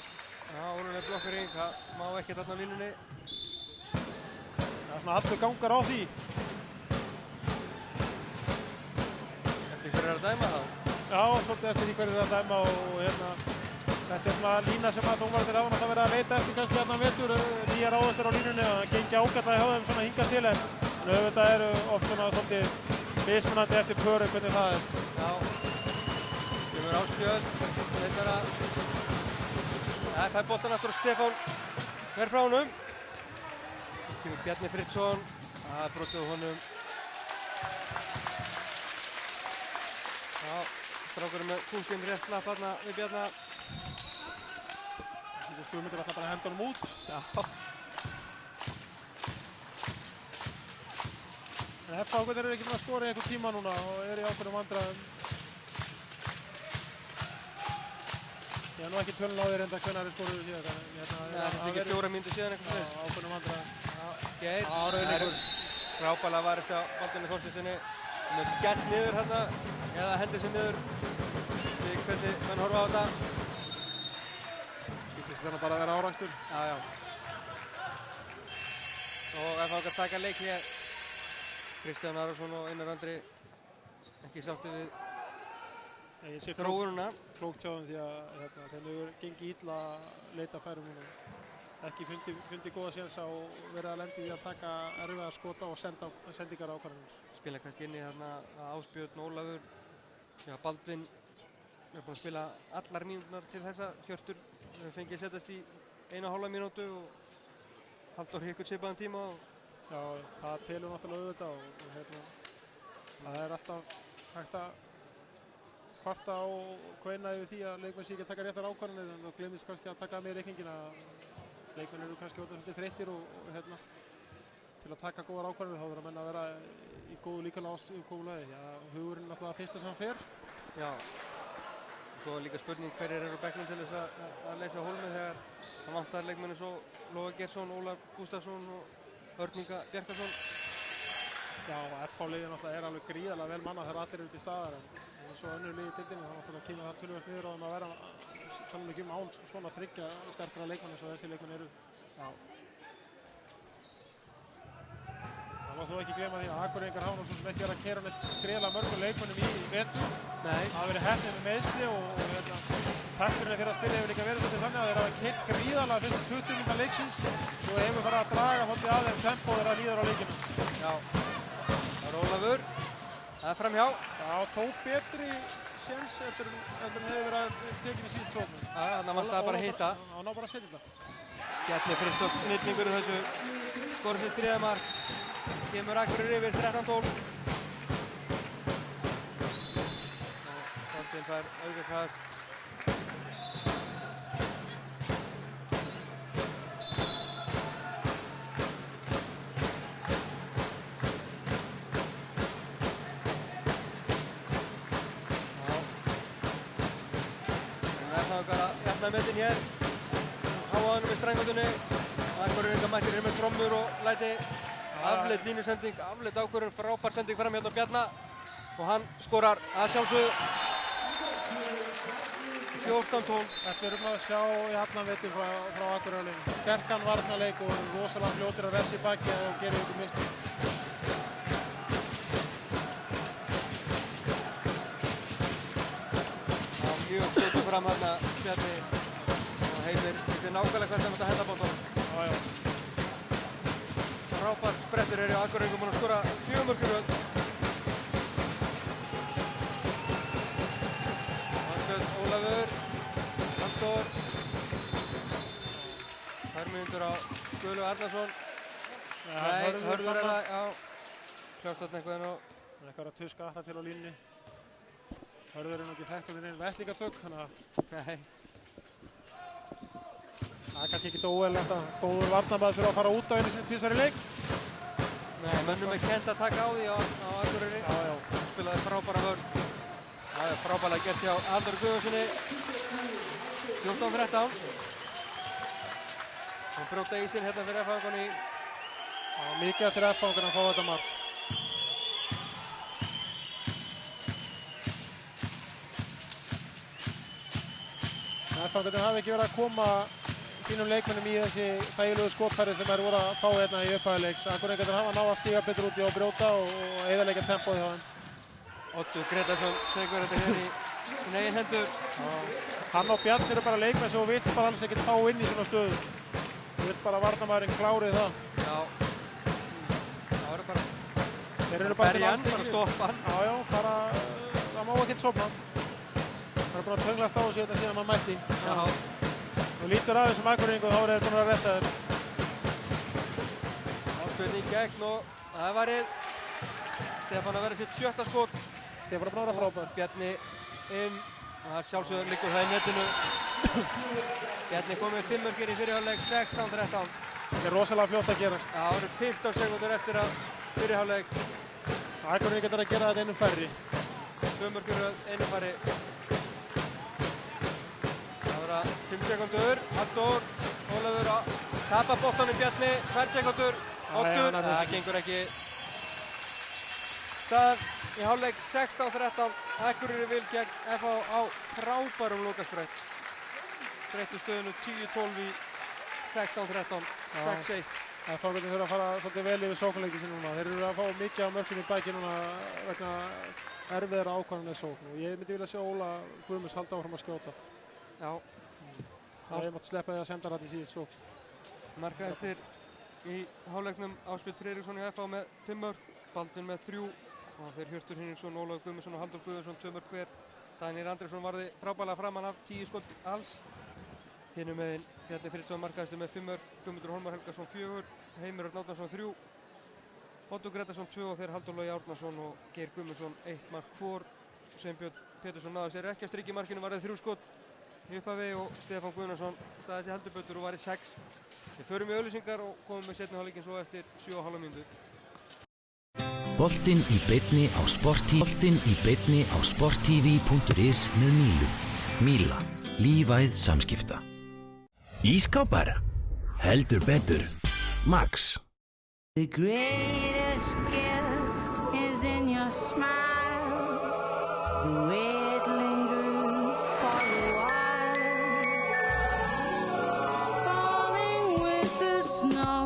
já, ólulega blokkari, það má ekki þarna á línunni. Það er svona allur gangar á því. Eftir hverju er að dæma þá? Já, svolítið eftir því hverju er að dæma og þetta er svona lína sem að dómararnir hafa náttúrulega verið að leita eftir kannski hérna vetur, nýjar áherstur á línunni og það gengi ágætlega hjá þeim svona hingað til en auðvitað eru oft svona svolítið mismunandi eftir pöru hvernig það er. Já, kemur Ásbjörn, leitar að það fær boltan aftur á Stefán, fer frá honum. Kemur Bjarni Friðsson, það er brotið á honum. Já, strákurinn með kústinn rétt slapp þarna við Bjarna. Þetta Guðmundur ætla bara að henda honum út. Já. En F-fangarnir eru ekki með að skora í einhvern tíma núna og eru í ákveðnum vandræðum. Ég hef nú ekki tölun á því reynda hvenær þeir skoruðu síðan. Það er ekki 4 mínútur síðan eitthvað Já, ákveðnum vandræðum. Geir, Rauningur. frábælega varist á Baldvini Þorsteinsinni. Hann er skellt niður hérna, eða hendir sig niður. Við hvernig menn horfa á þetta. Skiptist þarna bara að vera árakstur. Já. Og ef það taka leik hér, Kristján Arason og Einar Andri ekki sáttu við þróununa. Klókt hjá þeim því að þeim hefur gengið illa að leita færum núna. Ekki fundið góða sénsa og verið að lendi því að taka erfiða skota og sendingar ákvarðanir. Spila kannski inn í þarna Ásbjörn, Ólafur, já, Baldvin er búinn að spila allar mínúturnar til þessa. Hjörtur fengið að setjast í 1,5 mínútu og Halldór hikkur svipaðan tíma. Já, það telur náttúrulega auðvitað og það er alltaf hægt að kvarta og kveina yfir því að leikmenn sé ekki að taka réttar ákvarðanir en þá gleymist kannski að taka með í reikningina. Leikmenn eru kannski orðnir svolítið þreyttir og til að taka góðar ákvarðanir þá verða menn að vera í góðu líkamlega í góðu lagi. Já, hugurinn er náttúrulega fyrsta sem hann fer. Já. Svo er líka spurning hverjir eru á bekknum til þess að leysa hólmið þegar það vantar leikmenni svo Loga Geirsson, Ólaf Gústafsson og Örn Inga Bjarkarsson. Já, FH-liðið náttúrulega er alveg gríðarlega vel mannað þegar allir eru út í staðar en eins og önnur lið í deildinni þá náttúrulega kemur það töluvert niður á þeim að vera sannlega ekki án svona þriggja sterkra leikmann eins og þessi leikmenn eru. Já. Það má þó ekki gleyma því að Akureyringar hafa nú svo sem ekki verið að keyra neitt skriðarlega mörgum leikmönnum í vetur. Nei. Það hafa verið heppnir með meiðsli og takturinn þeirra spila hefur líka verið svolítið þannig að þeir hafa keyrt gríðarlega fyrstu 20 mínútur leiksins svo hefur farið að draga svolítið að þeim tempó þeirra líður á leikinu. Já. Það er Ólafur. Það er framhjá. Já, þó betri séns eftir hefur verið tekinn í síðan sóknum. Já, þannig að vantaði bara að hitta. Það ná bara að setja þetta. Bjarni Friðþórs snillingur í þessu. Skorar sitt 3. mark. Kemur Akureyri yfir 13-12. Boltinn fær aukakast. Metin hér á áðunum í strengundunni. Akureyringar mættir hér með trommur og læti. Afleitt línusending, afleitt ákvörðun, frábær sending fram hérna á Bjarna og hann skorar að sjálfsögðu 14-12. Þetta erum að sjá í allan vetur frá Akureyri. Sterkan varnarleik og rosalega fljótir að refsa í baki og gera ykkur mistök. Mjög skjótið fram hérna Bjarni og Heimir vissi nákvæmlega hvert þeim átt að henda boltanum. Frábær sprettur er hjá Akureyringum búinn að skora 4 mörk í röð. Hanskjöld Ólafur, Halldór. 2 mínútur á Guðlaug Arnarsson. Nei, Hörður er það, já. Kljást þarna eitthvað inn á. Það er eitthvað að tuska alltaf til á línunni. Hörður er nú ekki þekkt fyrir einu vettlingatök, þannig að Nei. það er kannski ekkert óeðlilegt að góður varnarmaður fyrir að fara út á einu sinni tvisvar í leik. Nei, mönnum er kennt að taka á því á Akureyri. Já, já. Hann spilaði frábæra vörn. Það er frábærlega gert hjá Halldóri Guðjónssoni. 14-13. Hann brjóta í sinn hérna fyrir F-fangunni. Já, mikið eftir F-fangunni að fá þetta mark. F-fangunni hafi ekki verið að koma sínum leikmennum í þessi þægilegu skotfæri sem þær voru að fá hérna í upphæðu leiks. Akureyringar hafa náð að stíga betur út í og brjóta og eyðileggja tempóið hjá þeim. Oddur Gretarsson tekur þetta hér í sín eigin hendur. Hann og Bjarni eru bara leikmenn sem þú vilt bara alls ekkert fá inn í svona stöðu. Þú vilt bara varnarmaðurinn klárið það. Já. Það eru bara Þeir eru bara til berja hann, bara stoppa hann. Já, já, bara það má ekkert sofna. Það er búin að tönglast á þessu þetta síðan maður mætti. Já. Þú lítur af þessum Akureyringum og þá eru þeir búin að refsa þér. Áspilning gegn og það er varið. Stefán að vera sitt 7. skot. Stefán er búin að vera frábær. Bjarni inn. Og það sjálfsögur liggur það í netinu. Bjarni kom með 5 mörk í fyrri hálfleik, 16-13. Þetta er rosalega fljótt að gerast. Það eru 15 sekúndur eftir að fyrri hálfleik. Akureyringar er að gera þetta einum færri. 2 mörk í röð, einu færri. Það verða 5 sekúndur. Halldór, Ólafur að tapa boltanum Bjarni. 2 sekúndur. Oddur, það gengur ekki. Staðan í hálfleik 16-13. Akureyri vil gegn FH á frábærum lokasprett. Breyttu stöðunu 10-12 í 16-13. 6-1. F-fangarnir þurfa að fara svolítið vel yfir sóknarleikinn sín núna. Þeir eru að fá mikið af mörkum í baki núna vegna erfiðara ákvarðanir sókn. Og ég myndi vilja sjá Óla Guðmunds halda áfram að skjóta. Já. Það hefði mátt sleppa því að senda hann í síðan sókn. Markahæstir í hálfleiknum Ásbjörn Friðriksson í FH með 5 mörk. Baldvin með 3. Og þeir Hjörtur Hinriksson, Ólafur Guðmundsson og Halldór Guðjónsson 2 mörk hver. Daníel Andrésson varði frábærlega framan af 10 skot alls. Hinum megin Bjarni Friðriksson markahæstur með 5 mörk. Guðmundur Hólmar Helgason 4. Heimir Örn Árnason 3. Oddur Gretarsson 2 og þeir Halldór Logi Árnason og Geir Guðmundsson 1 mark hvor. Sveinbjörn Pétursson náði sér ekki að strikja í markinu, varði 3 skot í upphafi og Stefán Guðnason staðið sér heldur betur og varði 6. Við förum í auglýsingar og komum með seinni hálfleikinn svo eftir 7,5 mínútur. Boltinn í beinni á sporttv.is með Mílu. Míla. Lífæð samskipta. Ískápar? Heldur betur. Max. The greatest gift is in your smile. The way it lingers for a while. Falling with the snow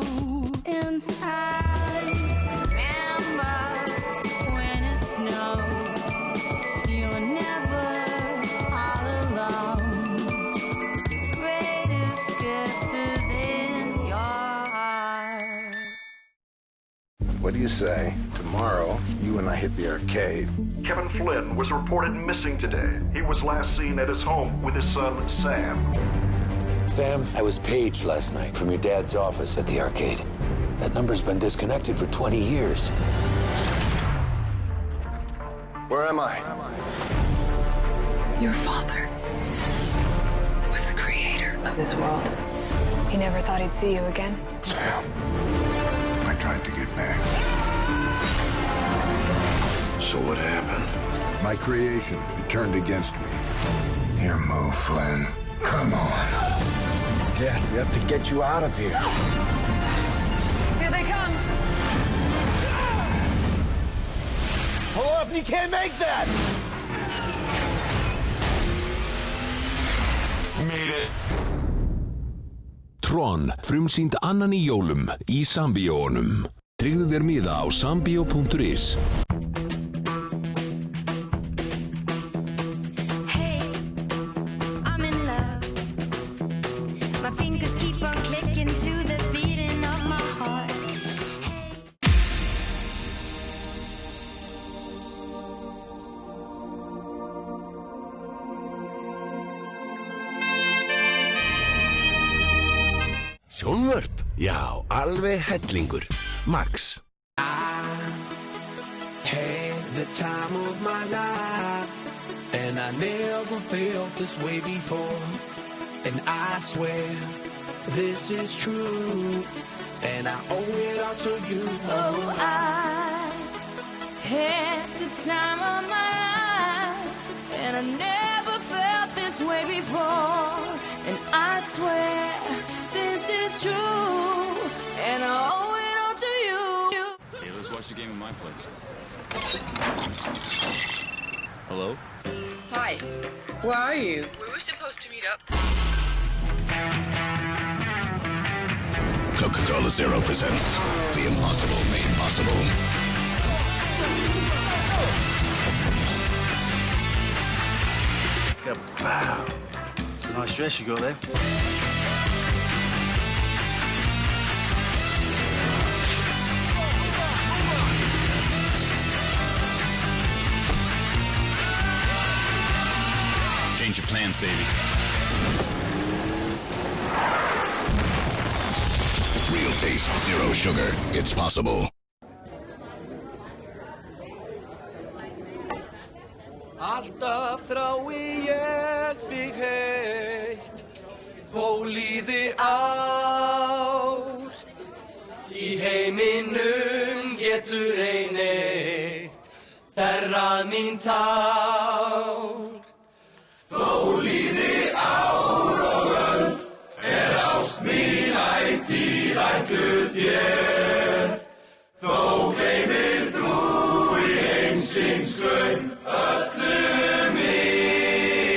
in time. Remember when it snows, you're never all alone. The greatest gift is in your heart. What do you say? Tomorrow, you and I hit the arcade. Kevin Flynn was reported missing today. He was last seen at his home with his son, Sam. Sam, I was paged last night from your dad's office at the arcade. That number's been disconnected for 20 years. Where am I? Your father was the creator of this world. He never thought he'd see you again. Sam, I tried to get back. So what happened? My creation, it turned against me. Here, move, Flynn. Come on. Dad, we have to get you out of here. Here they come. Hold up, you can't make that! Made it. Tron, frumsýnd annan í jólum í Sambíóunum. Tryggðu þér miða á sambio.is. Hey, I'm in love. My fingers keep on clicking to the beating of my heart. Sjónvörp? Já, alveg hellingur. Max. Had the time of my life, and I never felt this way before. And I swear this is true, and I owe it all to you. Oh, I had the time of my life, and I never felt this way before. And I swear this is true, and I owe it all to you. Hey, let's watch the game in my place. Hello? Hi. Where are you? We were supposed to meet up. Coca-Cola Zero presents The Impossible Made Possible. Wow. Nice dress you got there. Change your plans, baby. Real taste, zero sugar. It's possible. Alltaf þrái ég þig heitt, þó líði ár. Í heiminum getur ein eitt þerrað mín tár. Þó líði ár og öld, ást mín ætíð ætluð þér. Þó gleymir þú í heimsins glaum öllu mig.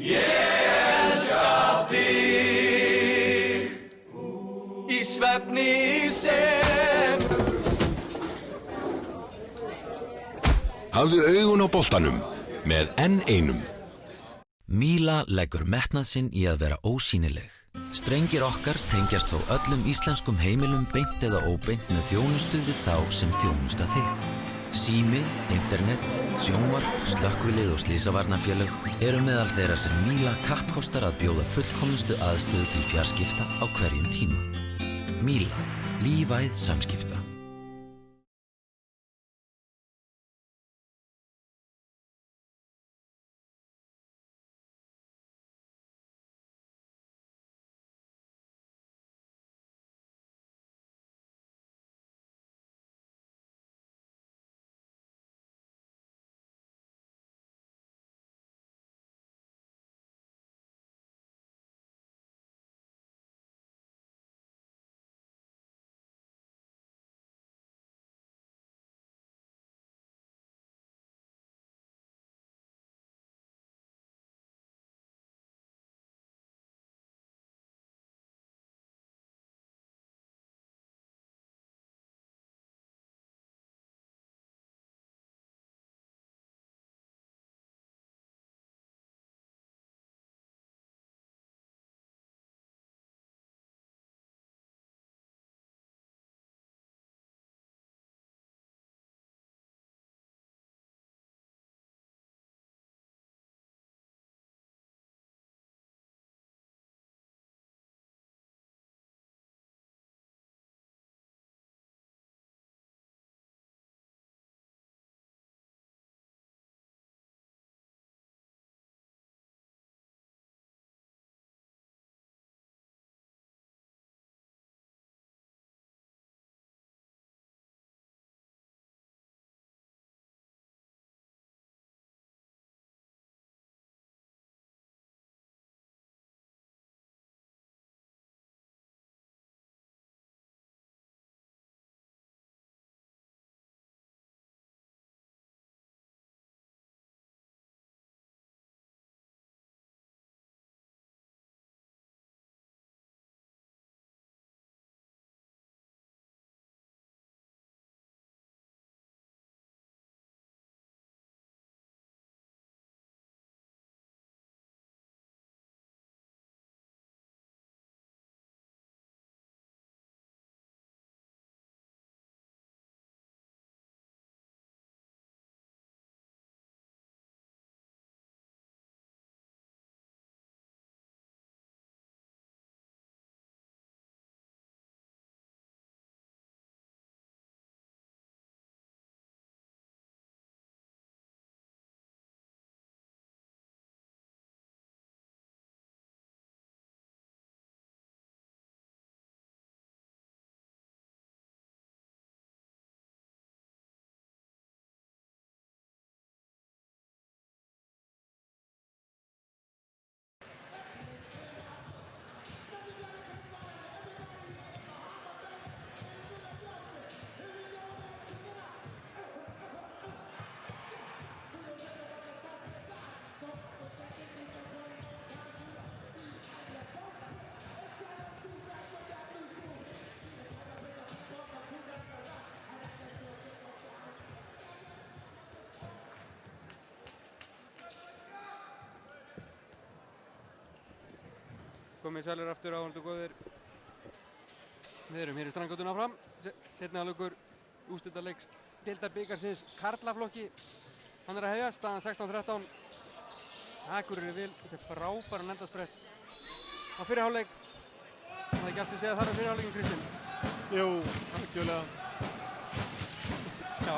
Ég elska þig í svefni sem. Hafðu augun á boltanum með N1. Míla leggur metnað sinn í að vera ósýnileg. Strengir okkar tengjast þó öllum íslenskum heimilum beint eða óbeint með þjónustu við þá sem þjónusta þig. Sími, internet, sjónvarp, slökkvilið og slysavarnarfélög eru meðal þeirra sem Míla kappkostar að bjóða fullkomnustu aðstöðu til fjarskipta á hverjum tíma. Míla. Lífæð samskipta. Komið sælir aftur áhorfendur góðir. Við erum hér í Strandgötuna áfram. Seinni hálfleikur úrslitaleiks deildabikarsins karlaflokki. Hann er að hefjast, staðan 16-13. Akureyri vil, þetta er frábæran endasprett á fyrri hálfleik. Það er ekki alls að segja þar á fyrri hálfleikin, Kristinn. Jú, algjörlega. Já.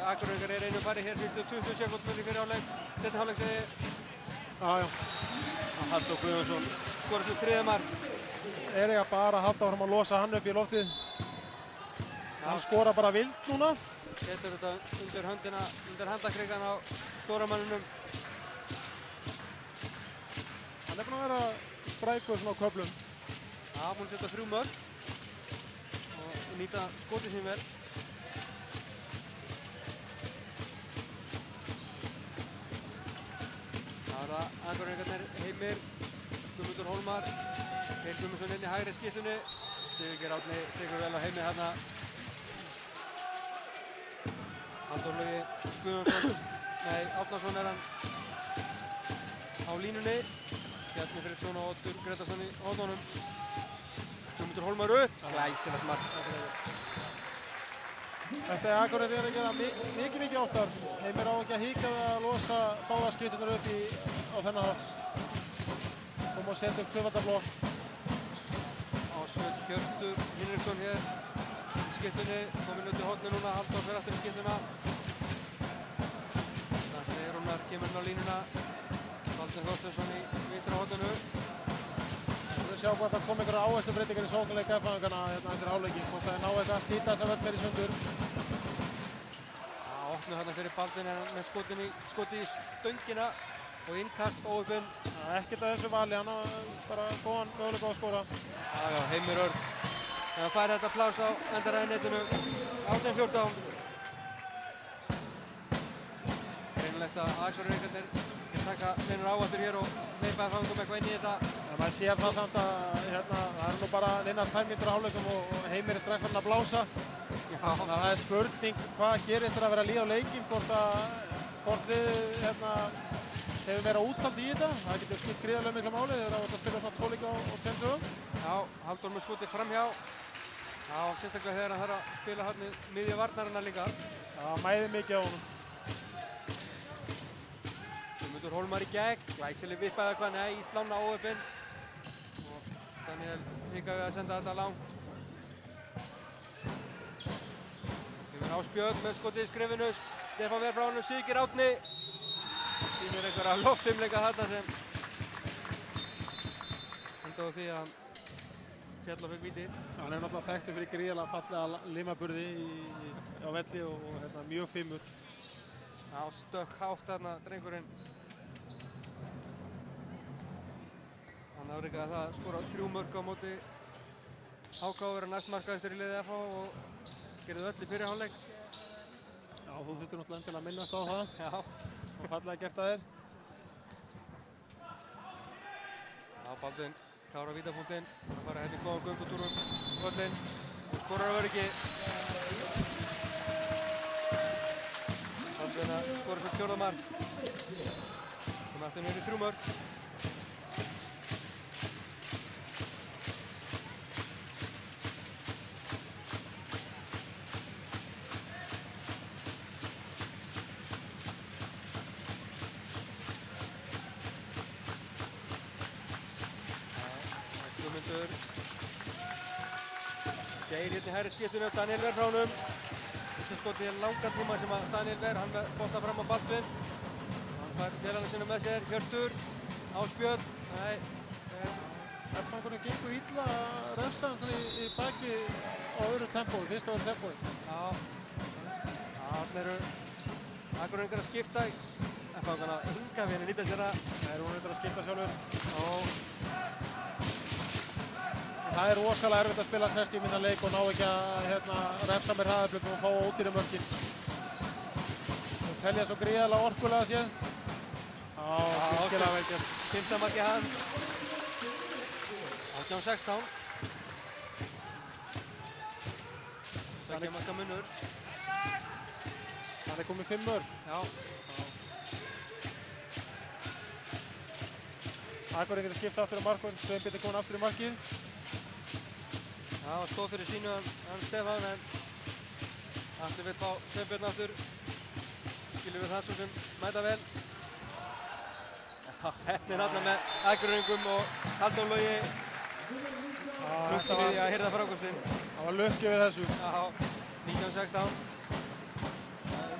Akureyringar er einu færi hér fyrstu 20 sekúndum í fyrri hálfleik. Seinni hálfleik segi Já. Halldór Guðjónsson skorar sitt 3. mark. Er ég bara að halda áfram að losa hann upp í loftið. Hann skora bara vild núna. Setur þetta undir höndina, undir handakrikan á stóramannunum. Hann er búinn að vera sprækur svona á köflum. Já, búinn að setja 3 mörk og nýta skotið sín vel. Það er Akureyringarnir Heimir, Guðmundur Hólmar, Geir Guðmundsson inn í hægri skýrtunni. Sigurgeir Árni tekur vel á Heimi þarna. Halldór Logi Guðjónsson, Árnason er hann á línunni. Bjarni Friðriksson og Oddur Gretarsson í hóðunum. Guðmundur Hólmar upp. Glæsilegt mark. Þetta er Akureyri að gera mikið oftar. Heimir á ekki að hika við að losa báða skiptunar upp á þennan hátt. Koma og setja upp tvöfaldablokk. Ásbjörn Hjörtur Hinriksson hér í skiptunni. Kominn undir horni núna, Halldór fer aftur í skiptuna. Þannig að Rúnar kemur inn á línuna. Valdur Þorsteinsson í vinstra horninu. Við sjá hvað það kom einhverja áherslubreytingar í sóknarleik F-fangana hérna eftir hálfleikinn. Hvort það ná eitthvað að slíta þessa völd meira í sundur. Opnu hérna fyrir Baldvin með skotið í stöngina og innkast óöpinn. Ekkert að þessu vali, hann á bara góðan möguleika á að skora. Já, Heimir Örn. Það fær þetta plás á endaræðinetinu. 18-14. Greinilegt að Akureyringarnir taka neinur áhættur hér og hleypa F-fangum eitthvað inn í þetta. Maður sér það samt að það er nú bara innan 2 mínútur á hálfleikum og Heimir er strax farin að blása. Þannig að það er spurning hvað gerir eftir að vera að líða á leikinn, hvort við hefur verið að úttaldi í þetta. Það getur skipt gríðarlega miklu máli þegar það var að spila svona 2 leiki á 2 dögum. Já, Halldór með skotið framhjá. Já, sérstaklega þegar hann þarf að spila hann í miðja varnarina líka. Já, mæði mikið á honum. Guðmundur Hólmar í gegn, glæsileg vippaði eitthvað, nei, Íslána óöpinn. Og Daniel hikaði að senda þetta langt. Kemur Ásbjörn með skotið í skrifinu, Stefán ver frá honum, Sigurgeir Árni. Sýnir einhverja loftumleika þarna sem endaði á því að hann féll og fekk víti. Hann er náttúrulega þekktur fyrir gríðarlega fallega limaburði á velli og mjög fimur. Já, stökk hátt þarna drengurinn. Hann afrekaði það að skora 3 mörk á móti HK og vera næstmarkaðistur í liði FH og gerði öll í fyrri hálfleik. Já, þú þurftir náttúrulega endilega að minnast á það. Já. Svo fallega gert að þér. Já, Baldvin klárar vítapunktinn. Það fara hérna í góðan göngutúrum völlinn. Skorar að öryggi. Baldvin að skora sitt 4. mark. Kom aftur niður í 3 mörk. Geir hérna í hægri skiptinu, Daniel ver frá honum. Þessi skotið er langan tíma sem að Daniel ver, hann bóttar fram á Baldvin. Hann fær félagarna sinna með sér, Hjörtur, Ásbjörn. Nei, F-fangurinn gengur illa að refsa hann svona í baki á öðru tempói, fyrst á öðru tempói. Já, þarna eru Akureyringar að skipta. F-fangarna hinga við henni nýta sér að. Það er hún að skipta sjálfur. Það er rosalega erfitt að spila 60 mínútna leik og ná ekki að refsa með hraðaflöpum og fá ódýru mörkin. Þú telja svo gríðarlega orkulega séð. Já, virkilega vel gert. 5. markið hann. 18-16. Tveggja marka munur. Það er komið 5 mörk. Já. Akureyri getur skipta aftur á markvörð, Sveinbjörn komin aftur í markið. Það var stóð fyrir sínu hann Stefán, en Atli vill fá Sveinbjörn aftur. Skilur við það svo sem mæta vel. Já, heppnin þarna með Akureyringum og Halldór Logi lukki við því að hirða frákostinn. Það var lukki við þessu. Já, 1916.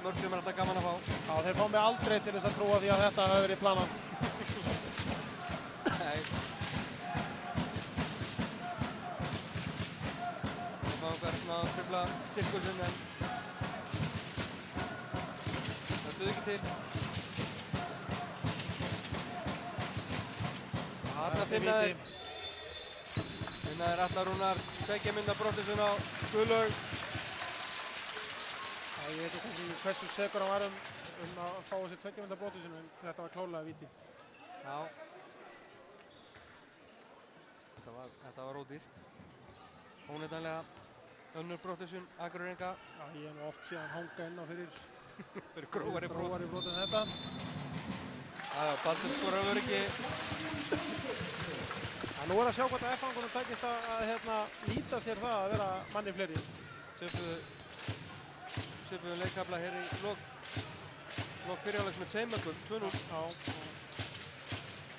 Mörg sem alltaf gaman að fá. Já, þeir fá mig aldrei til þess að trúa því að þetta hafi verið planað. Nei. Það fá okkar svona að trufla sirkusinn, en það stöðu ekki til. Þarna finna þeir Atla Rúnar tveggja mynda brottisinn á Guðlaug. Ég veit ekki hversu segur hann var að fá sér tveggja mynda brottisinn, en þetta var klárlega víti. Já. Þetta var ódýrt. Óneitanlega önnur brottisinn Akureyringa. Já, ég hef nú oft síðan hanga inn á fyrir grófari brot en þetta. Já, Baldur skorar öryggi. Nú er að sjá hvort að F-fangunum tækist að nýta sér það að vera manni fleiri. Svipuðu leikkafla hér í lok fyrirháleiks með tveimörkum, 2-0. Já.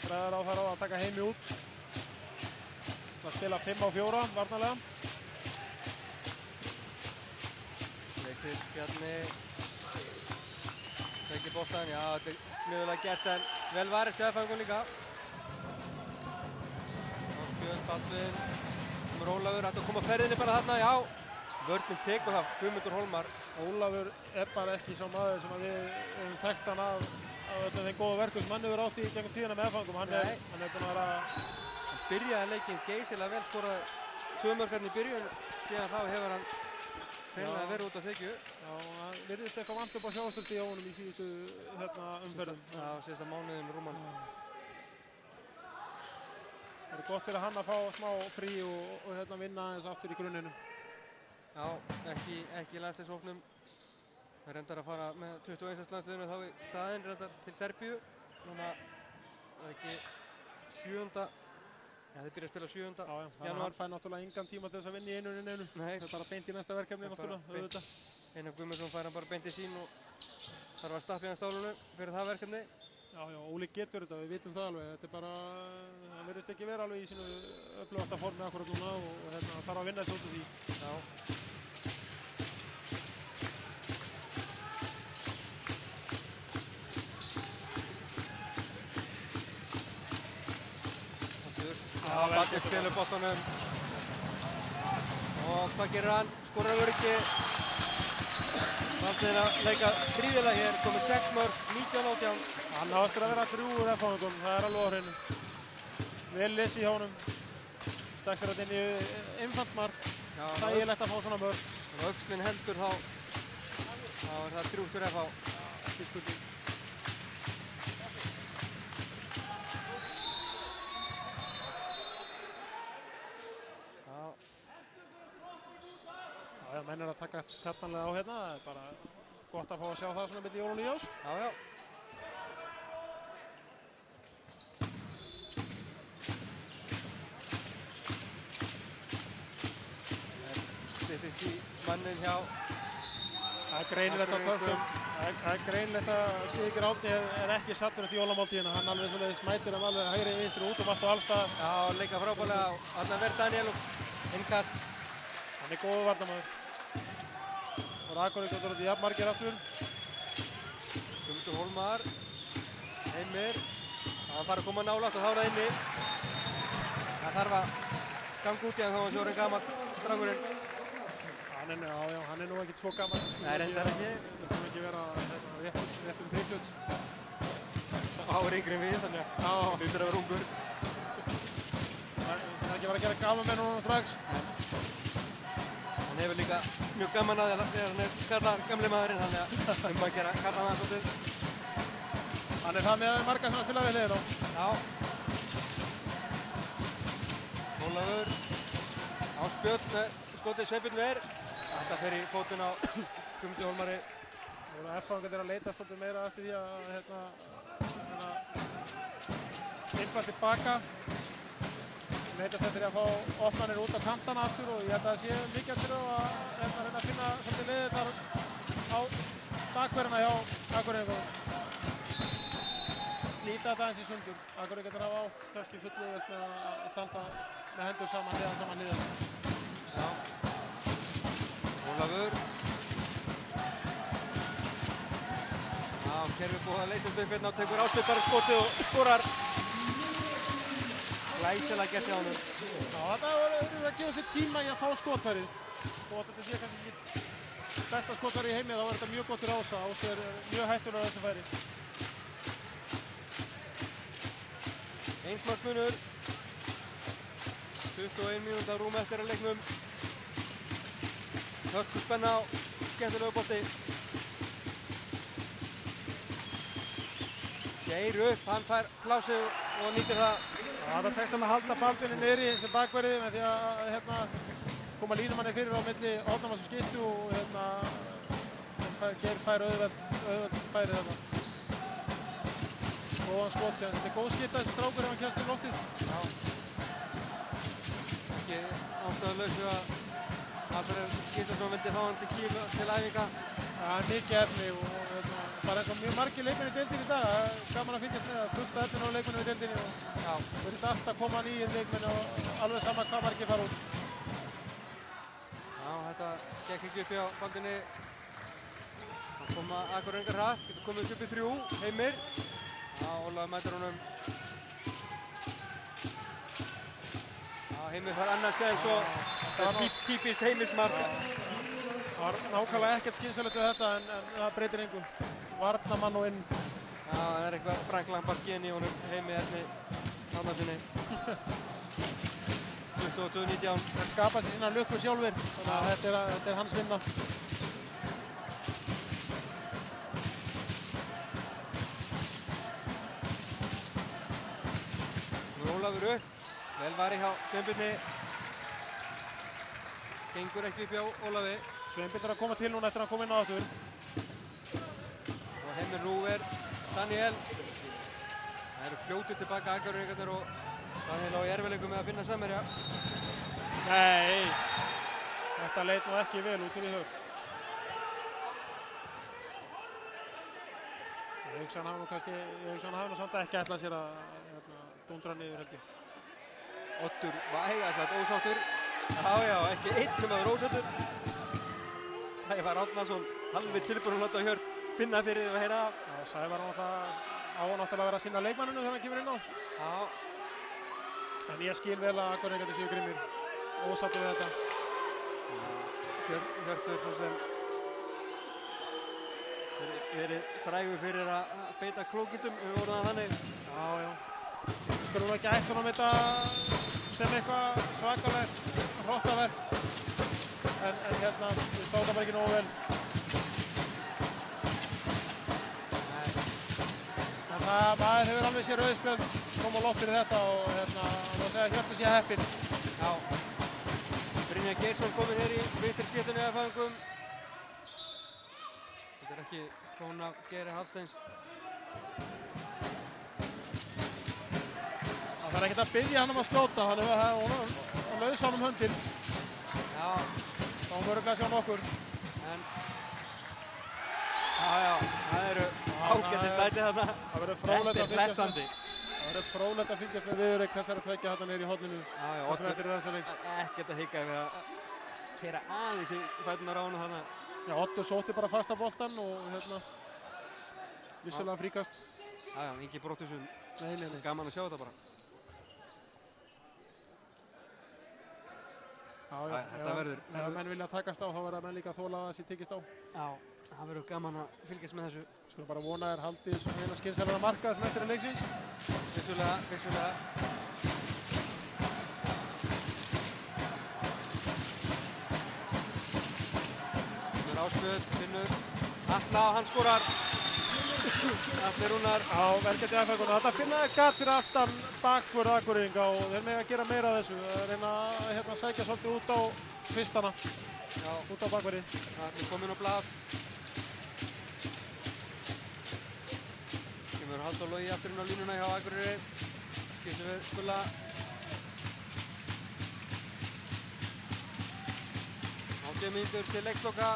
Bræðar á þar á að taka Heimi út. Það spila 5-4 varnarlega. Leysir Bjarni. Tekið boltan, já, þetta er smiðulega gert, en vel varist hjá F-fangun líka. Baldvin, Ólafur hægt að koma ferðinni bara þarna, já. Vörnin tekur það, Guðmundur Hólmar. Ólafur er bara ekki sá maður sem við höfum þekkt hann af öllum þeim góðu verkum sem hann hefur átt í gegnum tíðina með F-fangum. Hann er búinn að vera... Hann byrjaði leikinn geysilega vel, skoraði 2 mörk hérna í byrjun, síðan þá hefur hann hreinlega verið út af þykju. Já, hann virðist eitthvað vant upp á sjávarstöldi á honum í síðustu umferðum. Já, síðasta mánuðin rúman. Það er gott fyrir hann að fá smá frí og vinna aðeins aftur í grunninu. Já, ekki landsliðshópnum. Það reyndar að fara með 21. landsliðinu þá í staðinn, reyndar til Serbíu. Núna er ekki 7. Já, þeir byrja að spila 7. janúar. Hann fær náttúrulega engan tíma til þess að vinna í einu. Nei. Það er bara beint í næsta verkefni náttúrulega, auðvitað. Einar Guðmundsson fær hann bara beint í sín og þarf að stappa í hann stálunu fyrir það verkefni. Já, Óli getur þetta, við vitum það alveg. Þetta er bara, hann verðist ekki vera alveg í sínu öflugasta formi akkurat núna og þarf að vinna þessu út af því. Já. Baldur spilur boltanum. Og hvað gerir hann? Skorar öryggi. Baldur að leika gríðilega hér, komið 6 mörk, 19-18. Hann á eftir að vera 3 úr F-fangum, það er alveg á hreinu. Vel lesið hjá honum. Stakk sér þetta inn í einfalt mark. Þægilegt að fá svona mörk. Ef öxlinn heldur þá er það 3 fyrir F-fá. Ekki spurning. Já, menn er að taka kjartanlega á hérna. Það er bara gott að fá að sjá það svona milli jól og nýjárs. Já, já. Styttist í mannin hjá Það er greinilegt að tökum. Það er greinilegt að Sigurður Árni er ekki sattur eftir jólamáltíðina. Hann alveg svoleiðis mætir hann alveg hægri vinstri út allt og alls staðar. Já, leika frábærlega. Þarna verð Daniel og innkast. Hann er góður varnarmaður. Og Akureyri getur þetta jafnmargir aftur. Guðmundur Hólmar. Heimir. Hann fara að koma nálægt og þá er það inni. Það þarf að ganga út í hann þá hann sjóður en gamall strákurinn. Hann er nú ekkert svo gamall. Nei, reyndar ekki. Það kann ekki vera rétt 30. Ári yngri en við, þannig að það hlutur að vera ungur. Það er ekki verið að gera gaman með núna strax. Hann hefur líka mjög gaman að þegar hann er skallar gamli maðurinn, þannig að að gera kalla hann svolítið. Hann er það með marga sem að spila við hliðina á. Já. Ólafur á spjöld með skotið Sveinbjörn Ver. Þetta fer í fótinn á Guðmundi Hólmari. F-fangarnir að leita svolítið meira eftir því að Stimpla tilbaka. Leitast eftir að fá opnanir út á kantana aftur og ég held að það sé mikið eftir að reyna að finna svolítið leiðirnar á bakverðina hjá Akureyringum. Slíta þetta aðeins í sundur. Akureyringar hafa átt kannski fullauðvelt með að standa með hendur saman liðan. Já. Ólafur. Já, kerfi búið að leysa upp hérna og tekur Ásbjörn skotið og skorar. Glæsilega gert hjá honum. Já, þetta verður að gefa sér tíma í að fá skotfærið. Og þetta sé kannski ekki besta skotfæri í heimi, þá verður þetta mjög gott fyrir Ása. Ása er mjög hættulegur á þessu færi. Eins markmunur. 21 mínúta rúm eftir að leiknum. Hörku spenna á skemmtilegu bolti. Geir upp, hann fær plásið og nýtir það. Það tekst að halda baldinni niðri sem bakverði með því að koma línumanni fyrir á milli Hornamanns og Skittu og Geir fær auðvelt færi þarna. Góðan skot síðan. Þetta er góð skytta þessi strákur ef hann kemst í loftið. Já. Ekki ástæðulausu að Alfreð Gíslason vildi fá hann til Kíl til æfinga. Það er mikið efni og bara eins og mjög margir leikmenn í deildinni í dag. Það er gaman að fylgjast með það. Fullt af efninu á leikmennum í deildinni og verður alltaf að koma nýjir leikmenn og alveg sama hvað margir fara út. Já, þetta gekk ekki upp hjá bandinni. Það koma Akureyringar hratt, getur komið upp í 3, Heimir. Já, Ólafur mætir honum. Já, Heimir fær annað séns og það er típist Heimismark. Það var nákvæmlega ekkert skynsamlegt við þetta en það breytir engu. Varnamann og inn. Já, það er eitthvað Frank Lampard gen í honum Heimi Erni Hafnarsinni. 22-19. Hann skapar sér sína lukku sjálfur, þannig að þetta er hans vinna. Nú er Ólafur upp. Vel varið hjá Sveinbirni. Gengur ekki upp hjá Ólafi. Sveinbjörn er að koma til núna eftir að koma inn á aftur. Og Heimir Rúver, Daniel. Það eru fljótið tilbaka Akureyringarnir og Daniel á í erfiðleikum með að finna samherja. Nei, þetta leit nú ekki vel út fyrir Hört. Ég hugsa hann hafi nú samt ekki ætlað sér að dúndra niður held ég. Oddur vægasagt ósáttur. Já, ekki einn maður ósáttur. Sævar Árnason, halvið tilbúinn að láta Hjört finna fyrir því að heyra. Já, Sævar á náttúrulega að vera að sinna leikmanninu þegar hann kemur inn á. Já. En ég skil vel að Akureyringarnir séu grimmir. Ósáttur við þetta. Hjörtur svo sem verið frægur fyrir að beita klókitum, við vorum það þannig. Já. Við skulum ekki ætla honum þetta sem eitthvað svakalegt hrottaverk. En við sáum það bara ekki nógu vel. En maður hefur alveg sér rauðspjöld koma á loft fyrir þetta og má segja að Hjörtur sé heppinn. Já. Brynjar Geirsson kominn hér í vinstri skeytunni af fæðingum. Þetta er ekki klón af Geiri Hafsteins. Það er ekkert að biðja hann að skjóta, hann laus honum höndin. Já. Þá mörgulega sjá nokkur. En já, það eru ágættislæti þarna. Það verður fróðlegt að fylgjast með. Það verður fróðlegt að fylgjast með viðureik þessara tveggja þarna niður í horninu. Já, ekkert að hika við að keyra aðeins í fæturnar á honum þarna. Já, Oddur sótti bara fasta boltan og vissulega fríkast. Já, ekki brotthúsun. Nei. Gaman að sjá þetta bara. Já, þetta verður. Ef menn vilja takast á þá verða menn líka að þola að það sé tekist á. Já, það verður gaman að fylgjast með þessu. Skulum bara vona þér haldið svona eina skynsamlega markað sem eftir er leiksins. Vissulega. Ásbjörn finnur Atla og hann skorar. Atli Rúnar. Já, verkefni aðfækuna. Þetta finna gat fyrir aftan bakvörð Akureyringa og þeir með að gera meira af þessu. Reyna að sækja svolítið út á fyrstana. Já. Út á bakvörði. Atli kominn á blað. Kemur Halldór Logi aftur inn á línuna hjá Akureyri. Getum við skulla 80 mínútur til leiksloka,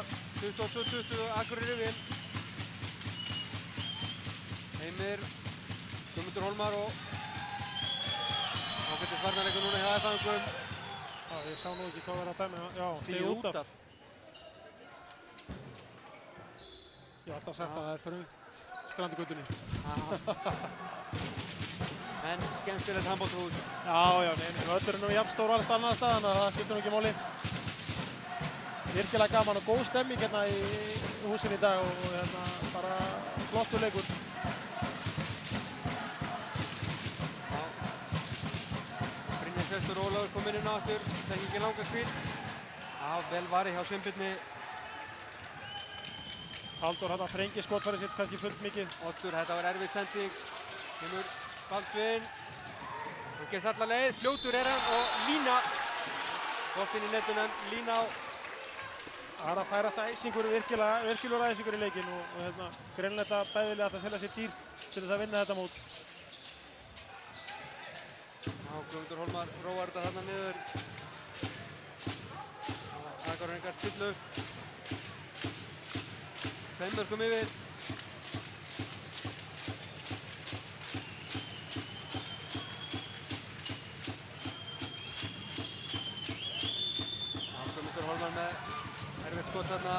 22-20, Akureyri vil. Heimir, Guðmundur Hólmar og ágætis varnarleikur núna hjá FH-ingum. Já, ég sá nú ekki hvað var að dæmi. Já, stíð út af. Ég hef alltaf sagt að það er þröngt Strandgötunni. En skemmtilegt handboltahús. Já, völlurinn er nú jafn stór allt annað stað, þannig að það skiptir nú ekki máli. Virkilega gaman og góð stemming hérna í húsinu í dag og hérna bara flottur leikur. Brynjar Sestur Ólafur kom inn aftur, fekk ekki langa hvíld. Já, vel varið hjá Sveinbirni. Halldór hann að þrengi skotfærið sitt kannski fullt mikið. Oddur, þetta var erfið sending. Kemur Baldvin. Hann gerst alla leið, fljótur er hann og lína. Boltinn í netunum, lína á. Það er að færast æsingur, virkilegur æsingur í leikinn og hérna greinlega bæðilega að selja sér dýrt til þess að vinna þetta mót. Já, Guðmundur Hólmar róar þetta þarna niður. Akureyringar stillu upp. 5 mörkum yfir. Guðmundur Hólmar með erfitt skot þarna.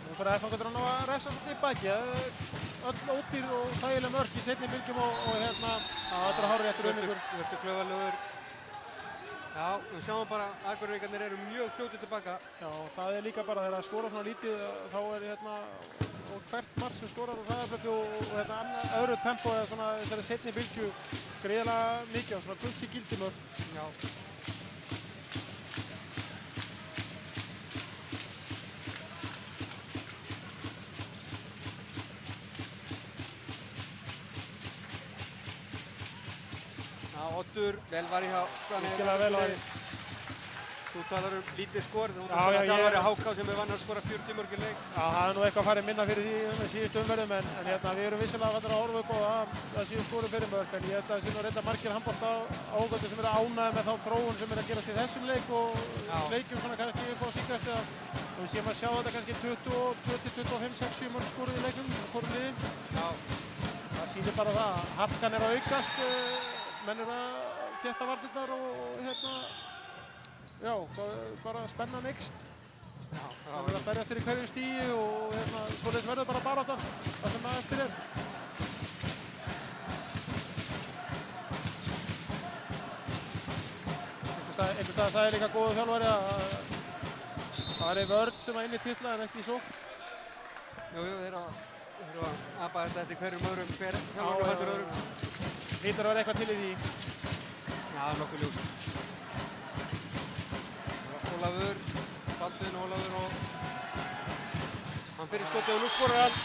Nú fyrir FH að ná að refsa svolítið í baki. Öll ódýr og þægileg mörk í seinni bylgjum og hérna þetta er hárréttur unnur. Vörtu klaufalugur. Já, við sjáum bara að Akureyringarnir eru mjög fljótið tilbaka. Já, það er líka bara þegar að skora svona lítið þá er hérna og hvert mark sem skorar og hraðaflötu og hérna öðru tempo eða svona þessari seinni bylgju greiðlega mikið og svona gulds í gildi mörk. Já. Oddur, vel var í hjá Virkilega vel var í. Þú talar lítið skor, þú Já, talar þjálfari HK sem er vann að skora 40 mörk í leik. Já, það er nú eitthvað að fara minna fyrir því síðustu umferðum en hérna við erum vissilega að horfa upp á það síðan skoru fyrir mörk en ég held að það sé nú reynda margir handbolta ágættir sem eru ánægðir með þá þróun sem er að gerast í þessum leik og leikjum svona kannski upp á síðkvæmst eða við séum að sjá þetta kannski 20-25-6-7 mörk skoruð í leikjum hvorum liðin. Já. Það sýnir bara það að harkan er að aukast menn eru að þétta varnirnar og hérna, já, bara spennan eykst. Það er að berjast þér í hverju stíi og hérna, svoleiðis verður bara baráttan, það sem að eftir er. Einhvers stað það er líka góðu þjálfari að það er vörn sem að inn í titla en ekki í sókn. Jú, þeir eru að apa þetta eftir hverjum öðrum, hver þjálfari heldur öðrum. Hlýtur að vera eitthvað til í því. Já, nokkuð ljós. Ólafur, Baldvin Ólafur og hann fyrir skotið og nú skorar hann.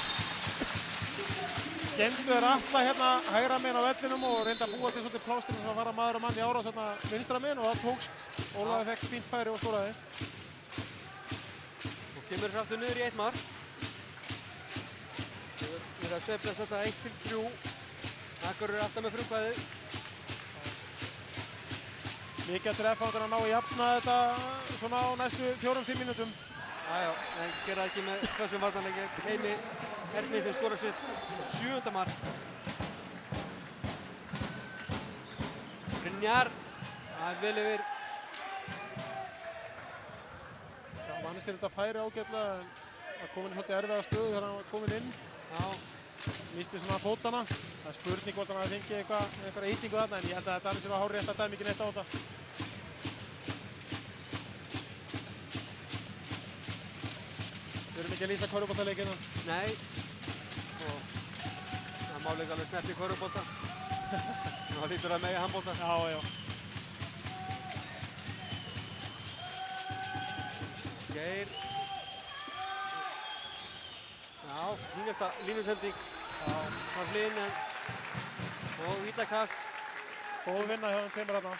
Gendur er alla hérna hægra meginn á vellinum og reynda að búa til svolítið plásturinn sem að fara maður og mann í árás hérna vinstra meginn og það tókst. Ólafur fekk fínt færi og skoraði. Og kemur aftur niður í 1 mark. Við erum að sveiflast þetta 1-3. Akureyri er alltaf með frumkvæðið. Mikið eftir FH að ná að jafna þetta svona á næstu 4-5 mínútum. Já, en gera ekki með þessum varnarleik Heimi Erni sem skorar sitt 7. mark. Brynjar, það er vel yfir. Já, mannist er þetta færi ágætlega en það komin svolítið erfiða stöðu þegar hann var komin inn. Já. Misti svona fótana. Það er spurning hvort hann hafi fengið einhverja hýtingu þarna en ég held að þetta alveg sem var hárrétt að dæmi ekki neitt á þetta. Við erum ekki að lýsa körfuboltaleikina. Nei. Og það má líka alveg snert í körfubolta. Það hlýtur að mega handbolta. Já, já. Geir. Já, fínasta línusending. Já, var flinn og vítakast. Góð vinna hjá þeim tveimur þarna.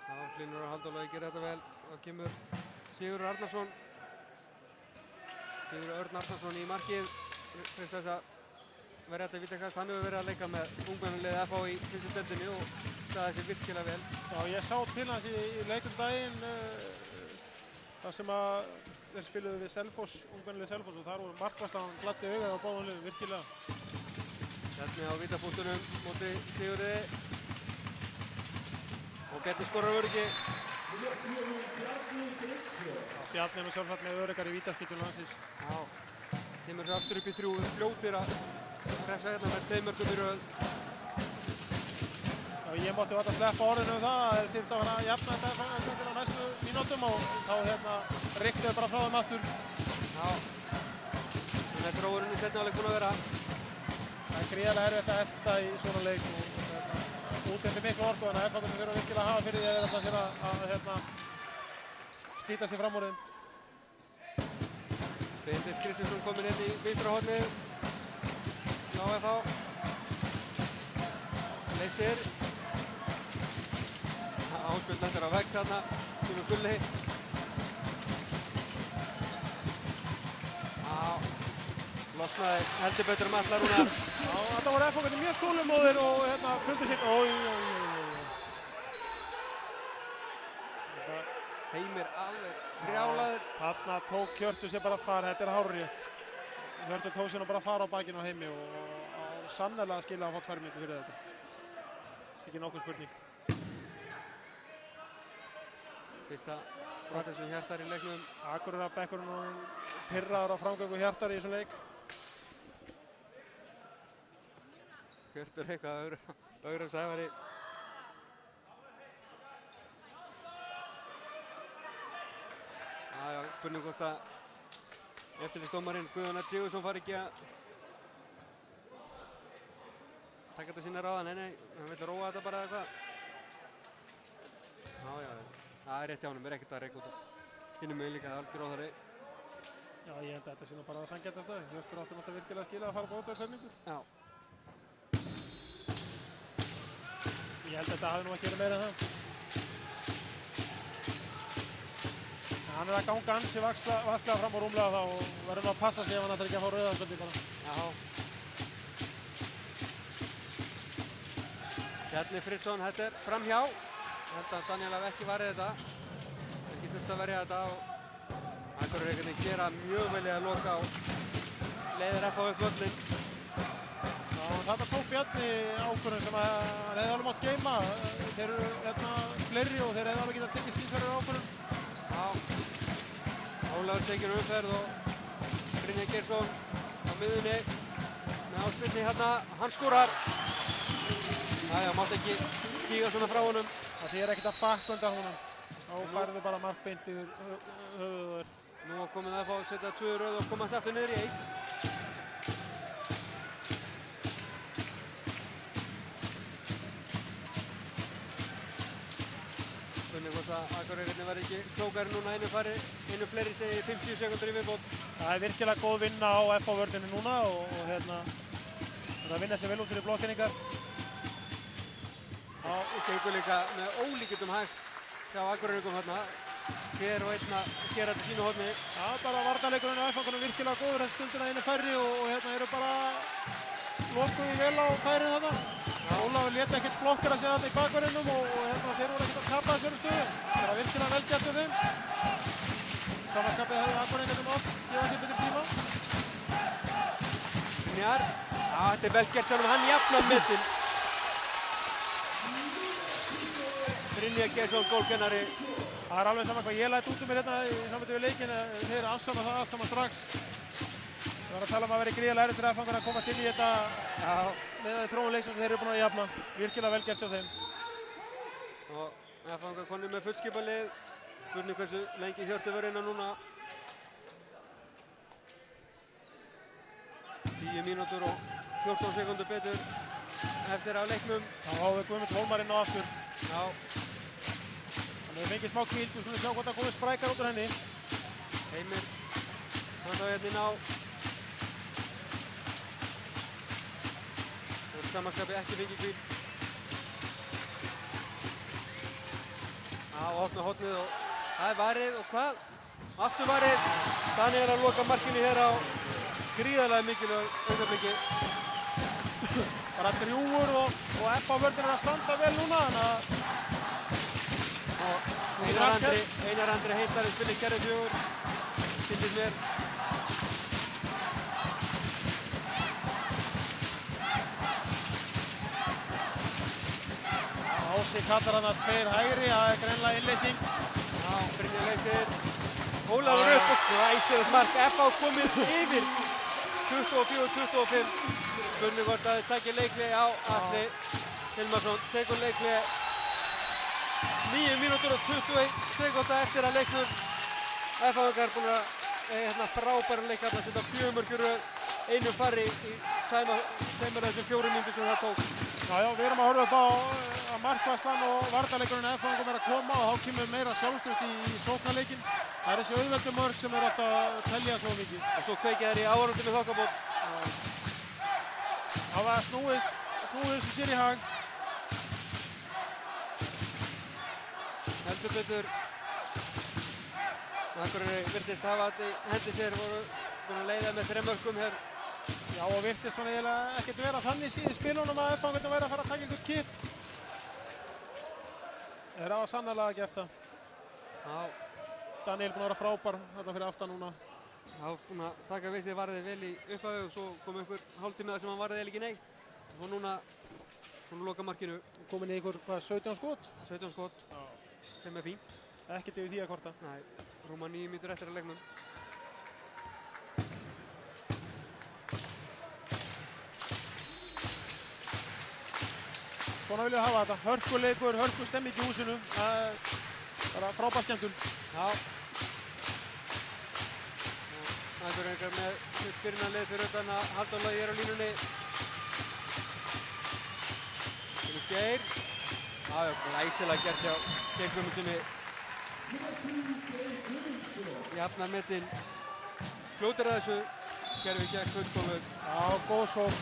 Já, Hlynur og Halldór Logi gera þetta vel. Það kemur Sigurður Arnarsson Sigurður Örn Arnarsson í markið. Fyrst þess að verða þetta vítakast. Hann hefur verið að leika með ungmennaliðið FH í fyrstu deildinni og staðið sér virkilega vel. Já, ég sá til hans í leikum daginn þar sem að þeir spiluðu við Selfoss, ungmennalið Selfoss, og þar voru markvarslan glatti augað á báðum liðum, virkilega. Hérna á vítapunktunum móti Sigurði og gæti skorað öryggi. Bjarni er með sjálfsagt með öryggari vítaspyrnu landsins. Já, kemur sér aftur upp í 3, fljótir að pressa hérna með 2 mörkum í röð. Já, ég mátti varla sleppa orðinu um það að þeir þyrftu að fara að jafna þetta á næstu mínútum og þá ryktuðu bara frá þeim aftur. Já, en þetta er óverunni setni áleik búin að vera. Það er gríðarlega erfitt að elta í svona leik og úteftir miklu orku, þannig að FH þurfa virkilega að hafa fyrir því að slíta sig fram úr þeim. Benedikt Kristinsson kominn inn í vinstra hornið. Já, FH. Leysir. Áspjöld lendir á vegg þarna. Kemur Gulli. Já. Losnaði heldur betur allar Rúnar. Já, þetta voru FH mjög þolinmóðir og fundu sitt. Heimir alveg brjálaður. Þarna tók Hjörtur sér bara að fara, þetta er hárrétt. Hjörtur tók sér bara að fara á bakinu á Heimi og sannarlega skilja að fá 2 mínútur fyrir þetta. Það er ekki nokkuð spurning. Fyrsta brotið sem Hjartar í leiknum. Akureyrarbekkurinn og pirraður á framgöngu Hjartar í þessum leik. Hjörtur eitthvað ögra Sævari. Já, spurning hvort að eftirlitsdómarinn Guðjón Örn Sigurðsson fari ekki að taka þetta sinna ráðan. Nei, hann vill róa þetta bara eða eitthvað. Já, það er rétt hjá honum, er ekkert að reyka út af hinum megin líka, algjör óþarfi. Já, ég held að þetta sé nú bara það sanngjarnasta. Hjörtur átti náttúrulega virkilega að skila að fara á bótaðarferningu. Já. Ég held að þetta hafi nú ekki verið meira en það. Hann er að ganga ansi vasklega fram og rúmlega þá og verður nú að passa sig ef hann ætlar ekki að fá rauðarspjaldi bara. Já. Bjarni Friðsson, þetta er framhjá. Ég held að Daniel hafi ekki varið þetta. Ekki þurft að verja þetta og Akureyringarnir gera mjög vel í að loka og leiðir FH upp völlinn. Já, þarna tók Bjarni ákvörðun sem hann hefði alveg mátt geyma. Þeir eru fleiri og þeir hefði alveg getað tekið sínsverður ákvörðun. Já. Ólafur tekir umferð og Brynjar Geirsson á miðunni með áspilni hérna. Hann skorar. Jæja, mátt ekki stíga svona frá honum. Það þýðir ekkert að bakka undan honum. Þá færðu bara markbeint yfir höfuður. Nú er komið að fá að setja 2 röð og komast aftur niður í 1. Spurning hvort að Akureyringarnir verði ekki klókari núna einu fleiri segi 50 sekundur í viðbót. Það er virkilega góð vinna á FH-vörðinu núna og það vinna sér vel út fyrir blokkinningar. Það gengur líka með ólíkindum hægt hjá Akureyringum hérna. Hver og einn að gera þetta sínu horni. Já, bara varnarleikurinn á FH-konum virkilega góður þessi stundina einu færri og eru bara lokuðu vel á færið þarna. Ólafur lét ekkert blokkara sig þarna í bakverðinum og þeir voru ekkert að tapa þessari stöðu. Það er virkilega vel gert hjá þeim. Samanskapið hefði Akureyringarnir oft gefað sér betur tíma. Brynjar. Já, þetta er vel gert hjá honum, hann jafnar metin. Brynjar Geirsson, gólkennari. Það er alveg saman hvað ég læt út um mér hérna í sambandi við leikinn. Þeir afsanna það allt saman strax. Við varum að tala um að vera gríðarlega erfitt fyrir FH að komast inn í þetta með þróun leiks sem þeir eru búin að jafna. Virkilega vel gert hjá þeim. Og FH konur með fullskipalið. Spurning hversu lengi Hjörtur verður innan núna. 10 mínútur og 14 sekundur betur eftir af leiknum. Þá háum við Guðmund Hólmar inn á aftur. Já. Þannig við fengið smá kvíld, við skulum sjá hvort það komið sprækar út úr henni. Heimir, hann þá hérna inn á. Það er samanskapið ekki fengið kvíld. Já, opna hotnið og það er varið og hvað? afturvarið. Daniel að loka markinu hér á gríðarlega mikilvæg augnablikki. Bara drjúgur og FH vörðin að standa vel núna, Einar Andri Heitari spilir gerði 4. Sýndist mér. Ási kallar hann að 2 hægri, það greinilega innleysing. Já, Brynjar leysir. Ólafur upp og glæsilegt mark. FH komið yfir 24-25. Spurning hvort að þið takir leikli á Atli Hilmarsson. Tekur leikli 9 mínútur og 21 sekúnda eftir að leiknum. FH-ingar búin að frábæra leik að setja 4 mörk í röð. Einu fari í tveimur þessum 4 mínútur sem það tók. Já, við erum að horfa upp á að markvarslan og varnarleikurinn FH-ingum er að koma og þá kemur meira sjálfstraust í sóknarleikin. Það er þessi auðveldu mörk sem er alltaf að telja svo mikið. Og svo kveikja þær í áhorfandi með þokkabót. Það var snúist sem sér í hag. Heldur betur. Akureyri virtist hafa hendi sér, voru búin að leiða með 3 mörkum hér. Já, og virtist svona eiginlega ekkert vera þannig í spilunum að FH-ingarnir væri að fara að taka einhvern kipp. Þeir hafa sannarlega gert það. Já. Daniel búinn að vera frábær þarna fyrir aftan núna. Já, búinn að taka við sig varðið vel í upphafi og svo kom einhver hálftími þar sem hann varðið ekki neitt. Og núna loka markinu. Komin í einhver, 17 skot? 17 skot. Já. Sem er fínt. Ekkert yfir því að korta. Nei, rúma 9 mínútur eftir að leiknum. Svona viljum við hafa þetta. Hörkuleikur, hörkustemming í húsinu. Bara frábær skemmtun. Já. Akureyringar með sitt byrjunarlið fyrir utan að Halldór Logi er á línunni. Geir. Já, glæsilega gert hjá Geir Guðmundssoni. Jafnar metin. Fljótur að þessu. Gerði gegn fullkomur. Já, góð sókn.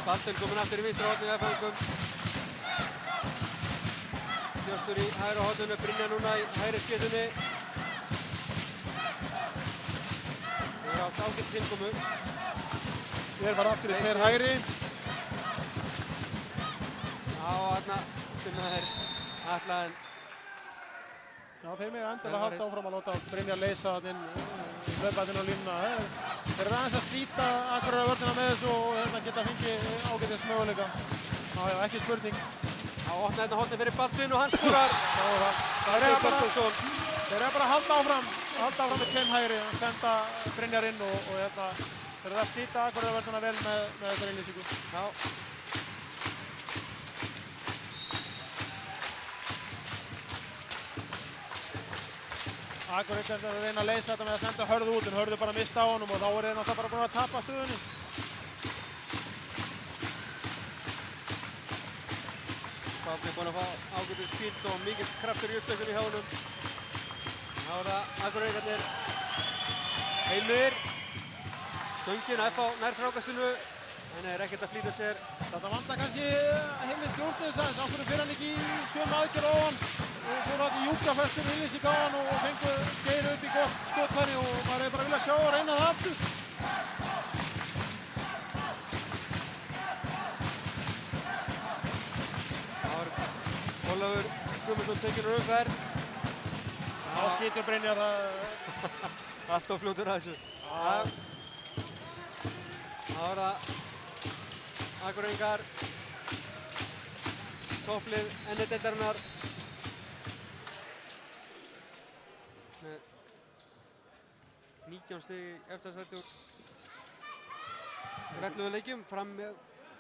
Baltinn kominn aftur í vinstra hornið af FH-ingum. Hjörtur í hægra horninu, Brynjar núna í hægri skeytunni. Þeir eru átt ágætt tilkomu. Þeir fara aftur í 2 hægri. Já, þarna finna þeir Atlaðin. Já, þeir mega endilega halda áfram að láta Brynjar leysa þarna inn hlaupaðinn á línuna. Þeir eru aðeins að slíta Akureyrar vörnina með þessu og geta fengið ágætis möguleika. Já, ekki spurning. Já, opnaði þetta hornið fyrir Baltinn og hann skorar. Þeir eru bara að halda áfram með 2 hægri og senda Brynjar inn og þeir eru að slíta Akureyrar vörnina vel með þessar innlýsingu. Já. Akureyrar er að reyna að leysa þetta með að senda Hörðu út en Hörðu bara mista á honum og þá er þeir náttúrulega bara búin að tapa stöðunni. Bákni er búin að fá ágætis spíld og mikill kraftur í upptökunni hjá honum. Þá er það Akureyringarnir. Heimir. Stöngin FH nær frákastinu. En er ekkert að flýta sér. Þetta vantar kannski Heimir stjórnir þess aðeins. Af hverju fyrir hann ekki í sömu aðgerð á hann. Og fór hann í júkafestum innlýsing á hann og fengu Geir upp í gott skotfæri og maður hefur bara viljað sjá og reyna það aftur. Ólafur Guðmundsson tekinn úr umferð. Þá skýtur Brynjar það. Allt of fljótur að þessu. Þá er það Akureyringar. Topplið NE-deildarinnar. Með 19 stig í efsta sæti úr 11 leikjum. Fram með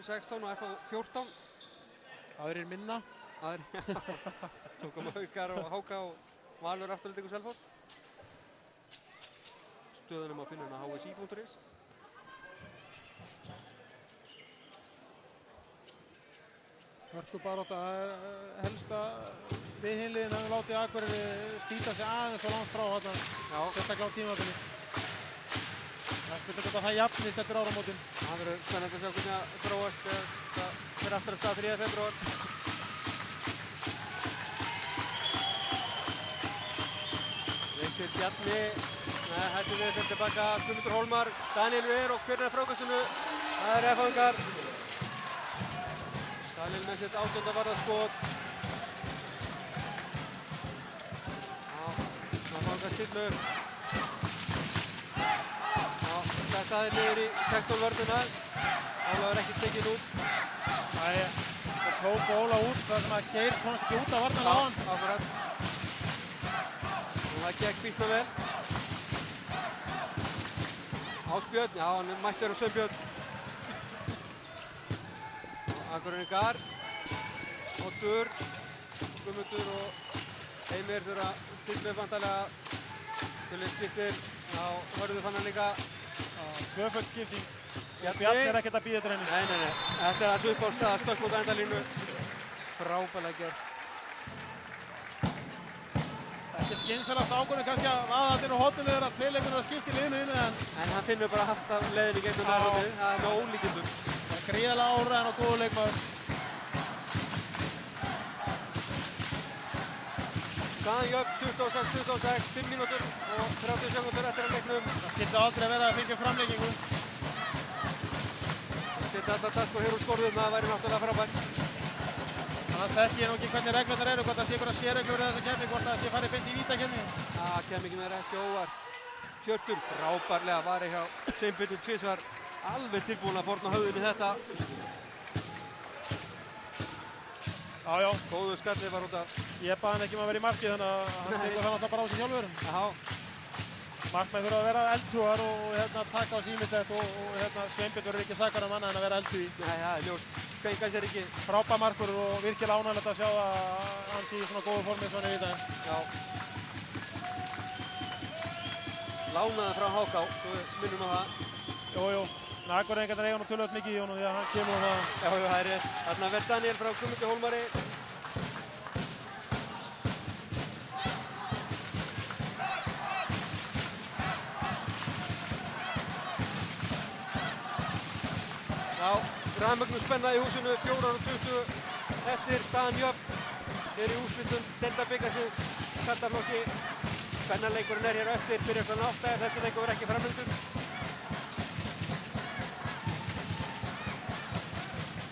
16 og FH 14. Aðrir minna. Svo koma Haukar og Háka og Valur Afturhalding og Selfoss. Stöðunum að finna hérna á hsi.is. Hörkubarátta helsta við hinliðin hefur látið Akureyri slíta sig aðeins og langt frá þarna. Sérstaklega á tímabilinu. Það spilur þetta það jafnist eftir áramótin. Það verður spennandi að sjá hvernig það þróast það fyrir aftur af stað 3. febrúar. Missir Bjarni. Nei, hættir við fyrir tilbaka. Guðmundur Hólmar, Daniel Ver og hver er frákastinu? Það er F-fangar. Daniel með sitt 18. varðarskot. F-fangar stillur. Þetta er niður í 16 vörðuna. Ólafur ekki tekinn út. Nei, það tók Óla út þar sem að Geir komst ekki út af varnarlega á hann. Akkurat. Og það gekk býsna vel. Ásbjörn, já, hann er mættur á Sveinbjörn. Akureyringar. Oddur, Guðmundur og Heimir þurfa stilla vantarlega. Þurfa stittir. Já, hörðu fann hann líka. Tvöföld skipting. Bjarni er ekkert að bíða eftir henni. Nei. Þetta er að svipast að stökk út á endalínu. Frábælega gert. Ekki skynsalegt ákvörðun kannski að aðaldinn og hotinu þeirra tveir leikmenn að skipta í liðinu inni en hann finnur bara alltaf leiðinni gegnum það hotið. Það er með ólíkindum. Það er gríðarlega áræðan og góður leikmaður. Staðan jöfn 26-26, 5 mínútur og 30 sekúndur eftir að leiknum. Það skildi aldrei verið að fengja framlengingu. Það setja alltaf dagskur hér úr skorðum, það væri náttúrulega frábært. Þannig að þekki ég nú ekki hvernig reglurnar eru, hvort það sé einhverja sérreglur eða þetta kemni, hvort það sé farið beint í vítakemni. Það kem ekki með ekki óvart. Hjörtur frábærlega var hjá Sveinbjörn tvisvar, alveg tilbúin að fórna höfðinu þetta. Já. Góðu skallið var út af. Ég baði hann ekki að vera í markið þannig að hann tekur það náttúrulega bara á sig sjálfur. Já. Markmenn þurfa að vera eldhugar og taka á símislegt og Sveinbjörn verður ekki sakar um annað en að vera eldhug í. Nei, það er ljóst. Kvenka sér ekki. Frábær markur og virkilega ánægilegt að sjá að hann sé í svona góðu formi eins og hann er í dag. Já. Lánaði frá Háká, svo minnum á það. Jú. Akureyringarnir eiga nú töluvert mikið í honum því að hann kemur á það. Já, það er rétt. Þarna verð Daniel frá Guðmundi Hólmari. Já, rafmögnum spenna í húsinu, 4:20 eftir staðan jöfn. Þeir eru í úrslitum deildabikarsins, karlaflokki. Spennaleikurinn er hér eftir, byrjar kl. 8 ef þessi leikur verður ekki framlengdur.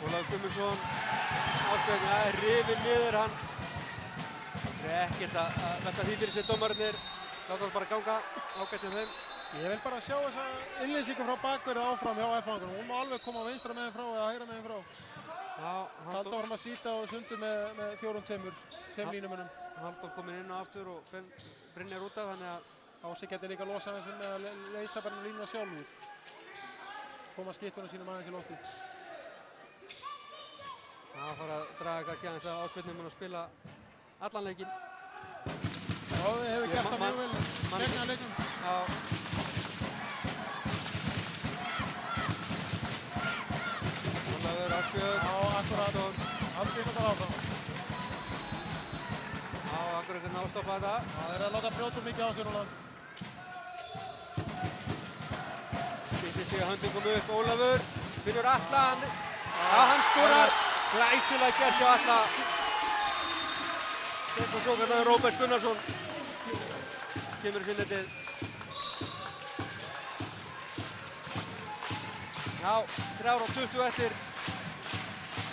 Ólafur Guðmundsson, Ásbjörn, það er rifinn niður hann. Það er ekkert að velta því fyrir sér dómarinnir. Láta það bara ganga ágætt þeim. Ég vil bara sjá þessa innlýsingu frá bakverði áfram hjá F-fangunum. Hún má alveg koma vinstra meginn frá eða hægra meginn frá. Já, Halldór var að slíta og sundu með 4-2 línumunum. Halldór kominn inn á aftur og Brynjar út af, þannig að Ási geti líka losa með að leysa bara línuna sjálfur. Koma skittunum sínum aðeins í loftið. Það fara að draga ekki aðeins að Ásbjörn að spila allan leikinn. Já, þið hefur gert það mjög vel gegna leiknum. Já. Ólafur, Ásbjörn. Já, akkurat. Ásbjörn þar áfram. Já, akkurat er nástoppa þetta. Það er að láta brjóta mikið á sér núna. Sýttir sig að höndin komi upp. Ólafur, finnur Atla. Já, hann skorar. Glæsilega gert hjá Atla. Tekur svo kannar Róbert Gunnarsson. Kemur í sinnetið. Já, 3:20 eftir.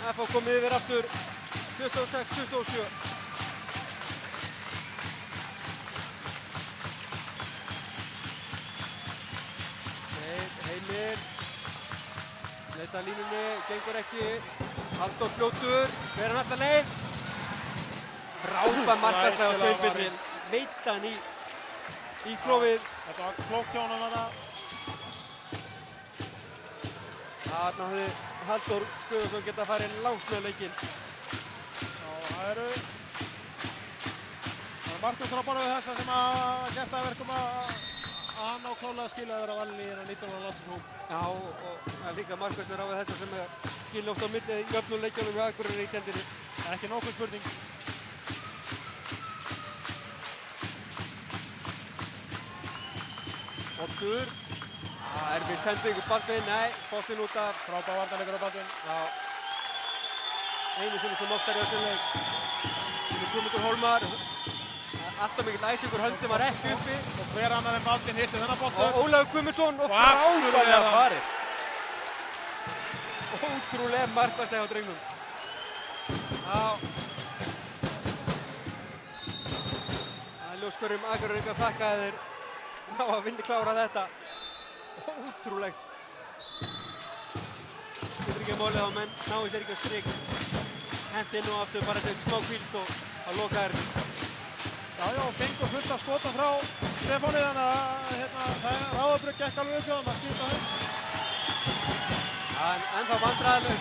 FH komið yfir aftur. 26-27. Heimir. Leita línunni, gengur ekki. Halldór fljótur, fer hann alla leið. Frábær markastæð á Sveinbjörn. Veit hann í klófið. Þetta var klókt hjá honum þarna. Þarna hafði Halldór Guðmundsson geta farið langt með leikinn. Já, það eru markastráparið við þessa sem að gert að verkum að hann á klálega skilja að vera valin í 19. landsliðshóp. Já, og það er líka markastæður á við þessa sem skilja oft á milli í öfnum leikjunum við Akureyri í deildinni. Ekki nokkuð spurning. Oddur. Erfið sendingu Baldvin, nei, boltinn út af. Frábær varnarleikur á Baldvin. Já. Einu sinni sem oftar í öllum leik. Guðmundur Hólmar. alltaf mikill æsingur, höndin var ekki uppi. Og hver annar en Baldvin hirti þennan bolta. Og Ólafur Guðmundsson og aftur frábærlega farið. Ótrúlega markvarslega á drengnum. Já. Það er ljóskurum Akureyringa að þakka þeir ná að vinna klára þetta. Ótrúlegt. Getur ekki málið á menn, náðu sér ekki á strik. Hent inn og aftur bara til smá kvíld og að loka þér. Já, fengur fullt af skota frá Stefáni, þannig að það Ráðabrugg gekk alveg upp hjá þeim að skýta þeim. Ennþá vandræðileg.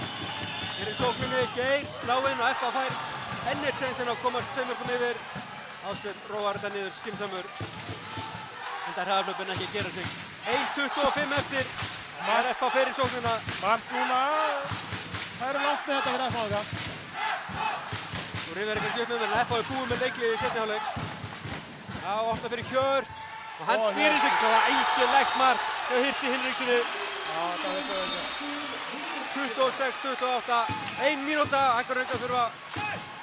Þeir í sókninni, Geir, Sláinn og FH fær enn eitt sénsinn að komast tveimörkum yfir. Ásbjörn róar þetta niður skynsamur. Enda er hraðarhlaupen ekki að gera sig. 1:25 eftir. Það er FH fyrir sóknina. Mark núna, það eru langt með þetta fyrir FH okkar. Þú rifjar ekki upp með mér, en FH er búið með leiklið í seinni hálfleik. Já, opna fyrir Kjör. Og hann snýrir sig, það var ægilegt mark hjá Hirti Hinrikssoni. Já, þetta veitum við ekki. 26-28, 1 mínúta, Akureyringar þurfa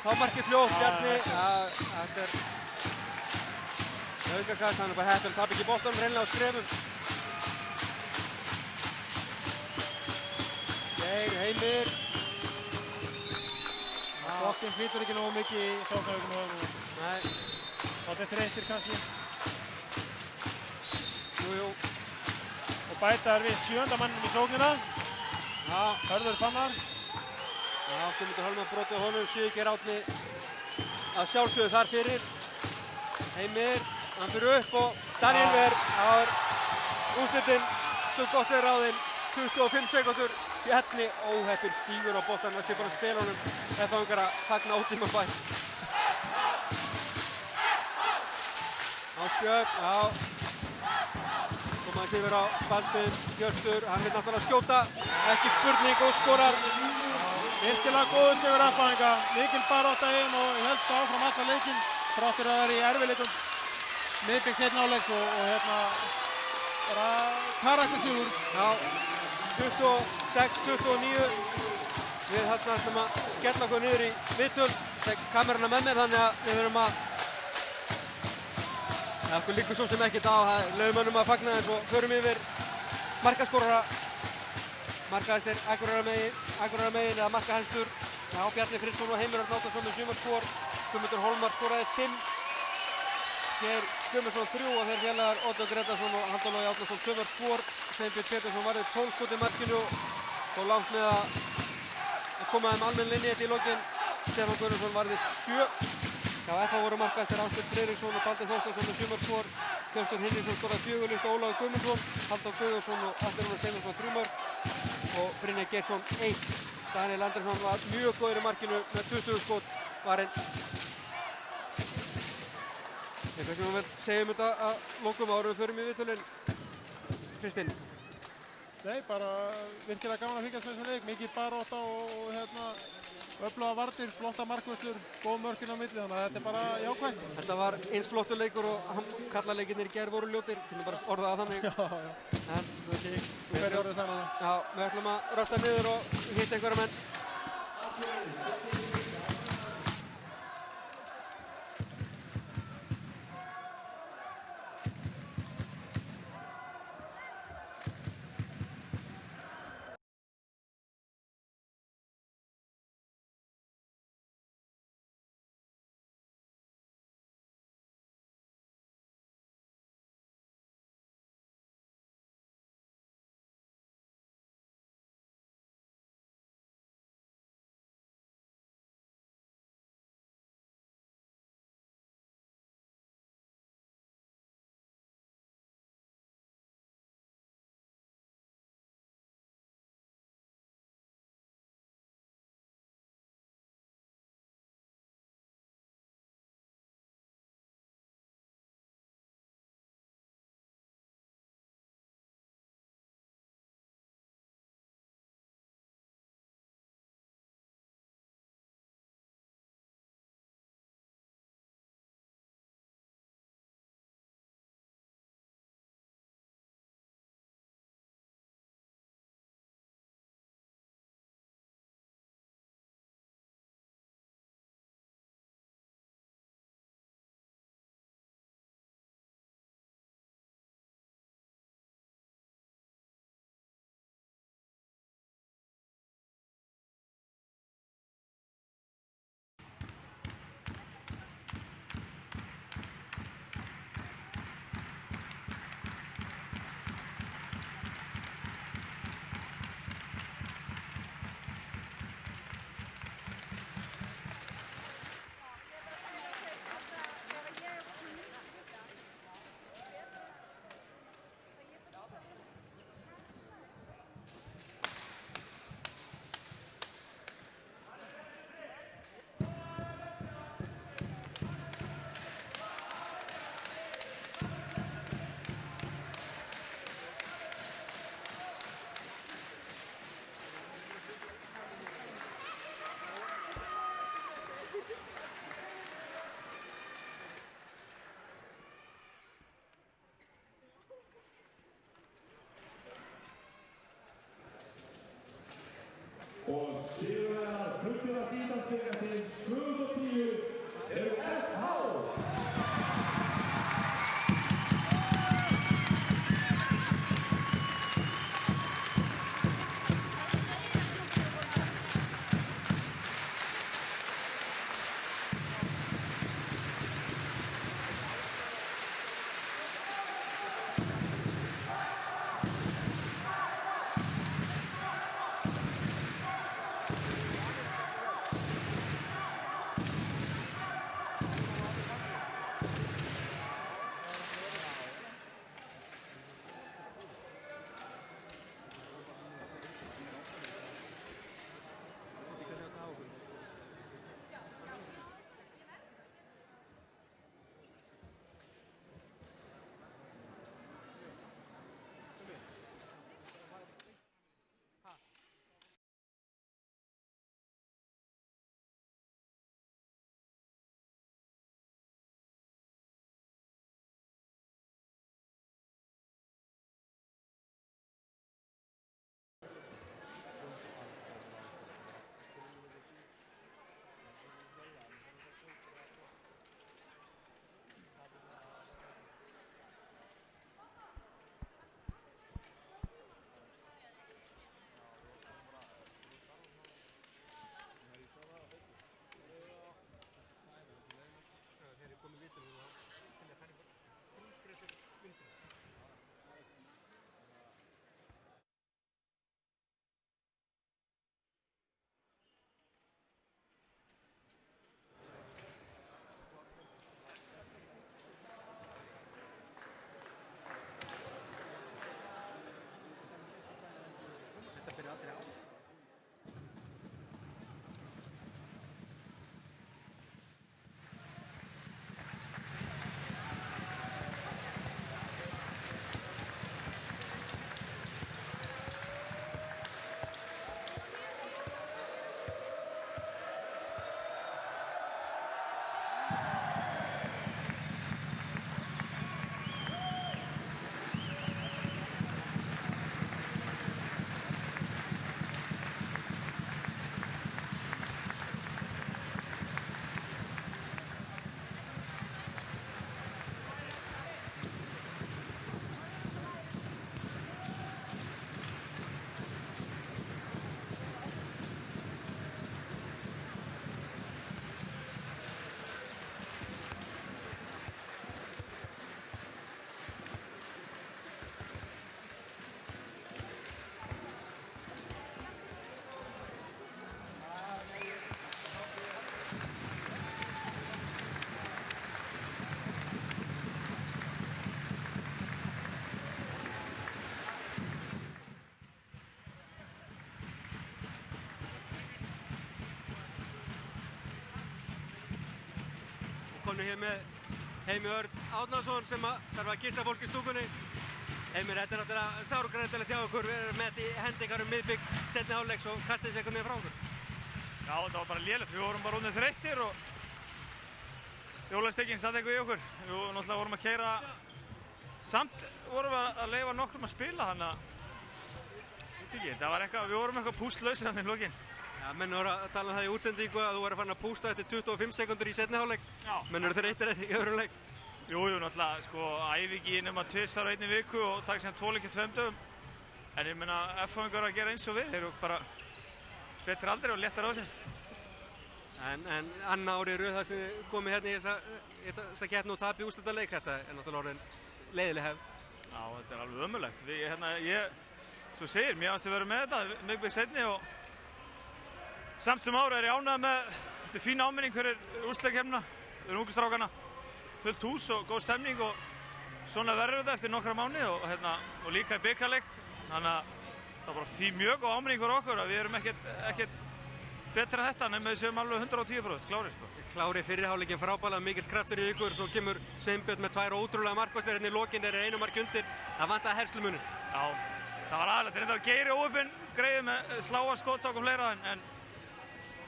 þá markið fljótt, Bjarni. Þetta er aukakast, hann er bara heppinn, tapir ekki boltanum, hreinlega á skrefum. Geir, Heimir. Boltinn flytur ekki nógu mikið í sóknarleikunum hjá þeim. Nei. Þetta er þreyttir kannski. Jú. Og bæta við 7. manninum í sóknina. Já. Hörður Fannar. Já, Guðmundur Hólmar brotið á honum, Siggeir Árni að sjálfsögðu þar fyrir. Heimir, hann fyrir upp og Daniel Ver, það var úrslitin svo gott er ráðinn, 25 sekundur. Bjarni óheppinn stígur á boltanum, það sé bara að spila honum ef það að fagna ótímabær. Ásbjörn, já. Komaðist yfir á Baldvin, Hjörtur, hann vil náttúrulega skjóta, ekki spurning og skorar. Virkilega góður sigur FH-inga, mikil barátta inn og hélst áfram allan leikinn, þráttur að vera í erfiðleikum miðbyggs seinni hálfleiks og bara karaktersigur. Já, 26-29. Við ætlum að skella okkur niður í viðtöl, tek kameruna með mér þannig að við verðum að okkur líkur svo sem ekkert á, laugumönnum að fagna eins og förum yfir markaskorara. Markahæstir Akureyrarmegin eða markahæstur. Já, Bjarni Friðsson og Heimir Örn Árnason með sumarskor. Guðmundur Hólmar skoraði 5. Geir Guðmundsson 3 og þeir félagar Oddur Grétarsson og Halldór Logi Árnason sumarskor. Sveinbjörn Pétursson varði 12 skot í markinu og langt með að koma þeim almenn linni í lokin. Stefán Guðmundsson varði 7. Já, FH voru markahæstir Ásbjörn Friðriksson og Baldur Þorsteinsson með sumarskor. Hjörtur Hinriksson skoraði 4 líkt og Ólafur Guðmundsson. Halldór Guðjónsson og Atli Rúnar Steindorsson 3 mörk. Og Brynjar Geirsson 1. Daniel Andersson var mjög góður í markinu með 20 skot varinn. Eitthvað sem við segjum þetta að lokum árum við förum í viðtölinn. Kristinn? Nei, bara virkilega gaman að fylgjast með þessum leik, mikið barátta og öfluga varnir, flotta markvörslur, góð mörk inn á milli, þannig að þetta er bara jákvætt. Þetta var eins flottur leikur og karlaleikirnir í gær voru ljótir, kunni bara orða það þannig. Já. En hverju orðið saman það? Já, við ætlum að rölta niður og hitta einhverja menn. Og sigurvegarar flugfélags Íslandsbikarsins 2010 eru FH. Konur hér með Heimi Örn Árnason sem þarf að kissa fólk í stúkunni. Heimir, þetta er náttúrulega sárgræntilegt hjá okkur. Við erum með þetta í hendingar miðbygg seinni hálfleiks og kastið þessu einhvern veginn frá okkur. Já, þetta var bara lélegt. Við vorum bara orðnir þreyttir og jólastekkin satt eitthvað í okkur. Við náttúrulega vorum að keyra, samt vorum við að leyfa nokkrum að spila, þannig að þetta var eitthvað, við vorum eitthvað pústlausir þannig í lokin. Já, menn voru að tala um það í útsendingu að þú væri farin að pústa eftir 25 sekundur í seinni hálfleik. Já. Menn eru þreyttir í öðrum leik. Jú, náttúrulega, sko, æfi ekki nema 2 á einni viku og taka síðan 2 leiki 2 dögum. En ég meina, F-fáingar að gera eins og við, þeir eru bara betri aldrei og léttar á sig. En annað árið rauð það sem komið hérna í þessa keppni og tapi úrslitaleik, þetta er náttúrulega orðin leiðileg hefð. Já, þetta er alveg ömurlegt. Svo segir, mér fannst að vera með þetta, mikið seinni og samt sem ára er ég ánægður með, þetta er fín áminning fyrir úrslitakeppnina, fyrir ungu strákana, fullt hús og góð stemning og svona verður þetta eftir nokkra mánuði og líka í bikarleik, þannig að það var bara mjög góð áminning fyrir okkur að við erum ekkert betri en þetta nema við séum alveg 110% klárir. Klári fyrri hálfleikin frábælega, mikill kraftur í ykkur, svo kemur Sveinbjörn með 2 ótrúlega markvarsleir hérna í lokin, þeir eru 1 mark undir, það vantaði herslumuninn. Já, það var aðalegt, þetta var Geiri óöpinn greið með sláa skottak og fleira en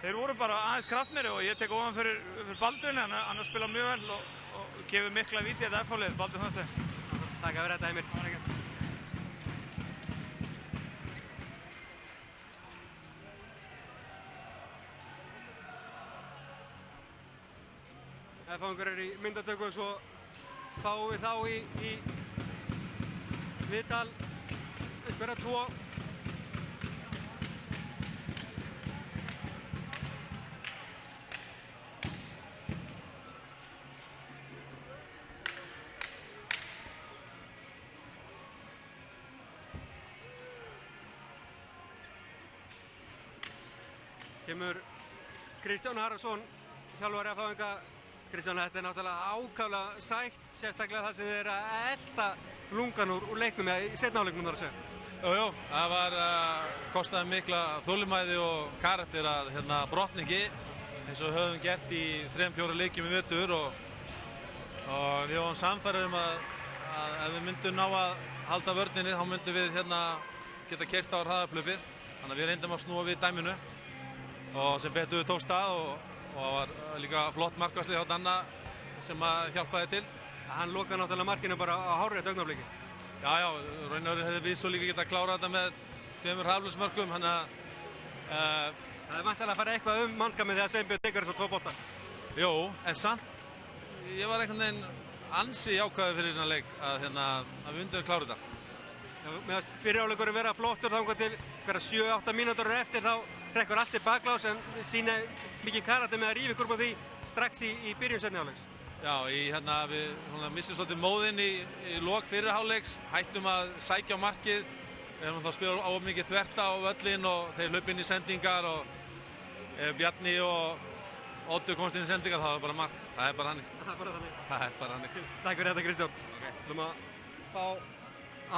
þeir voru bara aðeins kraftmeiri og ég tek ofan fyrir Baldurinn, hann spila mjög vel og gefur mikla víti þetta F-fálið, Baldur Þorsteins. Takk fyrir þetta, Heimir. F-fangar eru í myndatöku og svo fáum við þá í viðtal einhverja tvo. Kemur Kristján Haraldsson, þjálfari F-fanga. Kristján, þetta náttúrulega ákaflega sætt, sérstaklega það sem þið eru að elta lungan úr leiknum, eða í seinna áleiknum þar að segja. Jú, það var kostaði mikla þolinmæði og karakter að brotningi eins og við höfum gert í 3-4 leikjum í vetur og við varum sannfærðir að ef við myndum ná að halda vörninni þá myndum við geta keyrt á hraðaflöpið, þannig að við reyndum að snúa við dæminu og sem betur við tókst stað og var líka flott markvarsli hjá Danna sem að hjálpaði til. Hann lokaði náttúrulega markinu bara á hárréttu augnabliki. Já, raun og veru hefði við svo líka getað klárað þetta með 2 haflöfsmörkum, þannig að það er væntanlega að fara eitthvað mannskapinn þegar Sveinbjörn tekur þessu 2 bolta. Jú, en samt, ég var einhvern veginn ansi jákvæður fyrir þennan leik að við undum klára þetta. Meðan fyrri hálfleikurinn vera flottur þangað til 7-8 mínútur eftir þá hrekkur allt í baklás en sýna mikið karakter með að rífa ykkur upp á því strax í byrjun seinni hálfleiks. Já, við missum svolítið móðinn í lok fyrri hálfleiks, hættum að sækja á markið. Við erum að spila á mikið þvert á völlinn og þeir hlaupa inn í sendingar og Bjarni og Oddur komst inn í sendingar, það var bara mark. Það er bara hannig. Það er bara hannig. Takk fyrir þetta, Kristján. Við ætlum að fá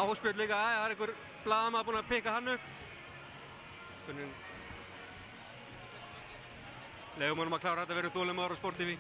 áspjöld líka, það er einhver blaðamaður búinn að pikka hann upp. Spurning. Legum honum að klára þetta, verður þolinmóður á Sport TV.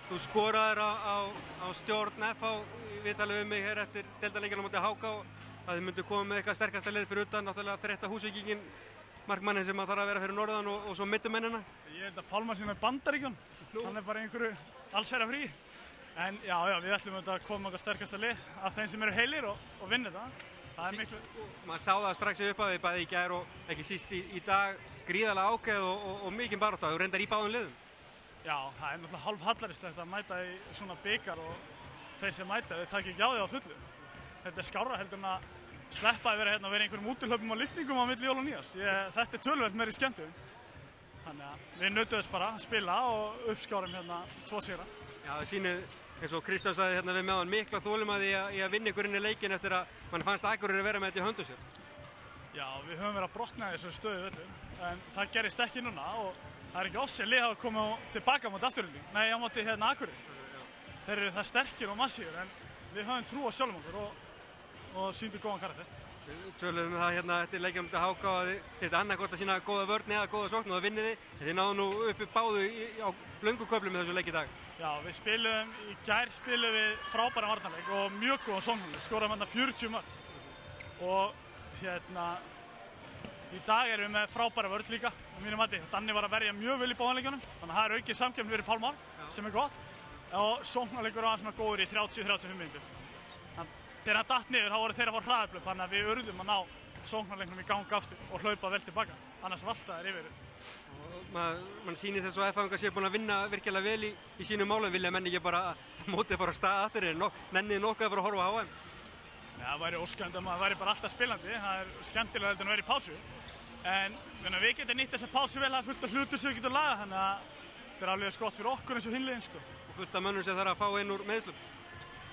Þú skoraðir á stjórn FH í viðtali við mig hér eftir deildarleikina á móti HK að þið myndu koma með eitthvað sterkasta lið fyrir utan, náttúrulega þreytta Húsvíkinginn, markmanninn sem þarf að vera fyrir norðan og svo mittumennina. Ég held að Pálmar sem er Bandaríkjón, hann er bara einhverju allsherjar frí. En já, við ætlum að koma með eitthvað sterkasta lið af þeim sem eru heilir og vinna þetta. Það er miklu. Maður sá það strax í upphafi, bæði í gær og ekki síst í dag, gríðarlega ákveð og mikinn barátta, þú reyndar í báðum liðum. Já, það er náttúrulega hálf hallaristlegt að mæta í svona bikar og þeir sem mæta, þeir taki ekki á því á fullu. Þetta er skárra heldur en að sleppa að vera hérna og vera einhverjum útihlaupum og lyftingum á milli jól og nýjárs. Þetta er töluvert meiri skemmtun. Þannig að við nutum þess bara að spila og uppskárum hérna 2 sigra. Já, það sýnir, eins og Kristján sagði hérna við með hann, mikla þolinmæði í að vinna ykkur inn í leikinn eftir að mann fannst Akureyri vera með þetta í höndum sér. Já, við höfum verið að brotna í þessu stöðu vellu, en það gerist ekki núna og það er ekki oft sem lið hafa komið tilbaka móti Afturelding. Nei, á móti hérna Akureyri. Þeir eru það sterkir og massífur, en við höfum trú á sjálfum okkur og sýndum góðan karakter. Töluðum við það hérna eftir leikjum til HK að þið annarkvort að sína góða vörn eða góða sókn og það vinnið þið. Þið náðu nú uppi báðu á löngu köflum með þessu leik í dag. Já, í gær spilum við frábæran varnarleik og mjög góðan sóknarleik. Skoraðum hérna 40 mörk. Og hérna í dag erum við með frábæra vörn líka á mínum mati. Danni var að verja mjög vel í báðanleikjunum, þannig að það er aukið samkeppni fyrir Pálmar sem er gott. Og sóknarleikur var svona góður í 30-35 mínútur. Þegar hann datt niður þá voru þeir að fá hraðablöp, þannig að við urðum að ná sóknarleiknum í gang aftur og hlaupa vel tilbaka. Annars valta þeir yfir. Man sýnir þess að F-fangar séu búin að vinna virkilega vel í sínum málum. Vilja menn ekki bara mótið fara á stað aftur nennið nokkuð að fara að horfa á HM? Já, það væri óskandi að maður væri bara alltaf spilandi. Það er skemmtilega heldur en að vera í pásu. En við getum nýtt þessa pásu vel, það er fullt af hlutur sem við getum lagað, þannig að þetta er alveg gott fyrir okkur eins og hinliðin, sko. Og fullt af mönnum sem þarf að fá inn úr meiðslum.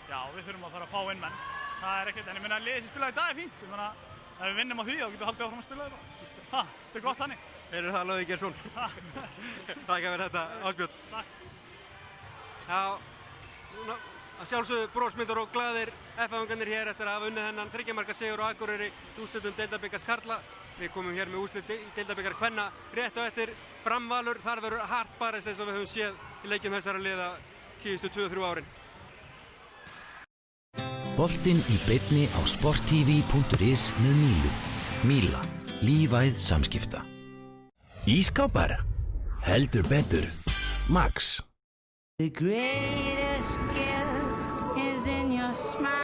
Já, við þurfum að fara að fá inn menn. Það er ekkert, en ég meina að liðið sem spilaði í dag er fínt. Ég meina, ef við vinnum á því, þá getum við haldið áfram að spila þetta. Þetta er gott þannig. Heyrðu það, Logi Geirsson. Takk fyrir þetta, Ásbjörn. Takk. Já, að sjálfsögðu brosmyndur og glaðir F-fangarnir hér eftir að hafa unnið þennan 3 marka sigur á Akureyri í úrslitum deildabikars karla. Við komum hér með úrslit í deildabikar kvenna rétt á eftir. Fram Valur, þar verður hart barist eins og við höfum séð í leikjum þessara liða síðustu 2-3 árin. Boltinn í beinni á sporttv.is með Mílu. Míla, lífæð samskipta. Ískápar? Heldur betur. Max. The greatest gift is in your smile.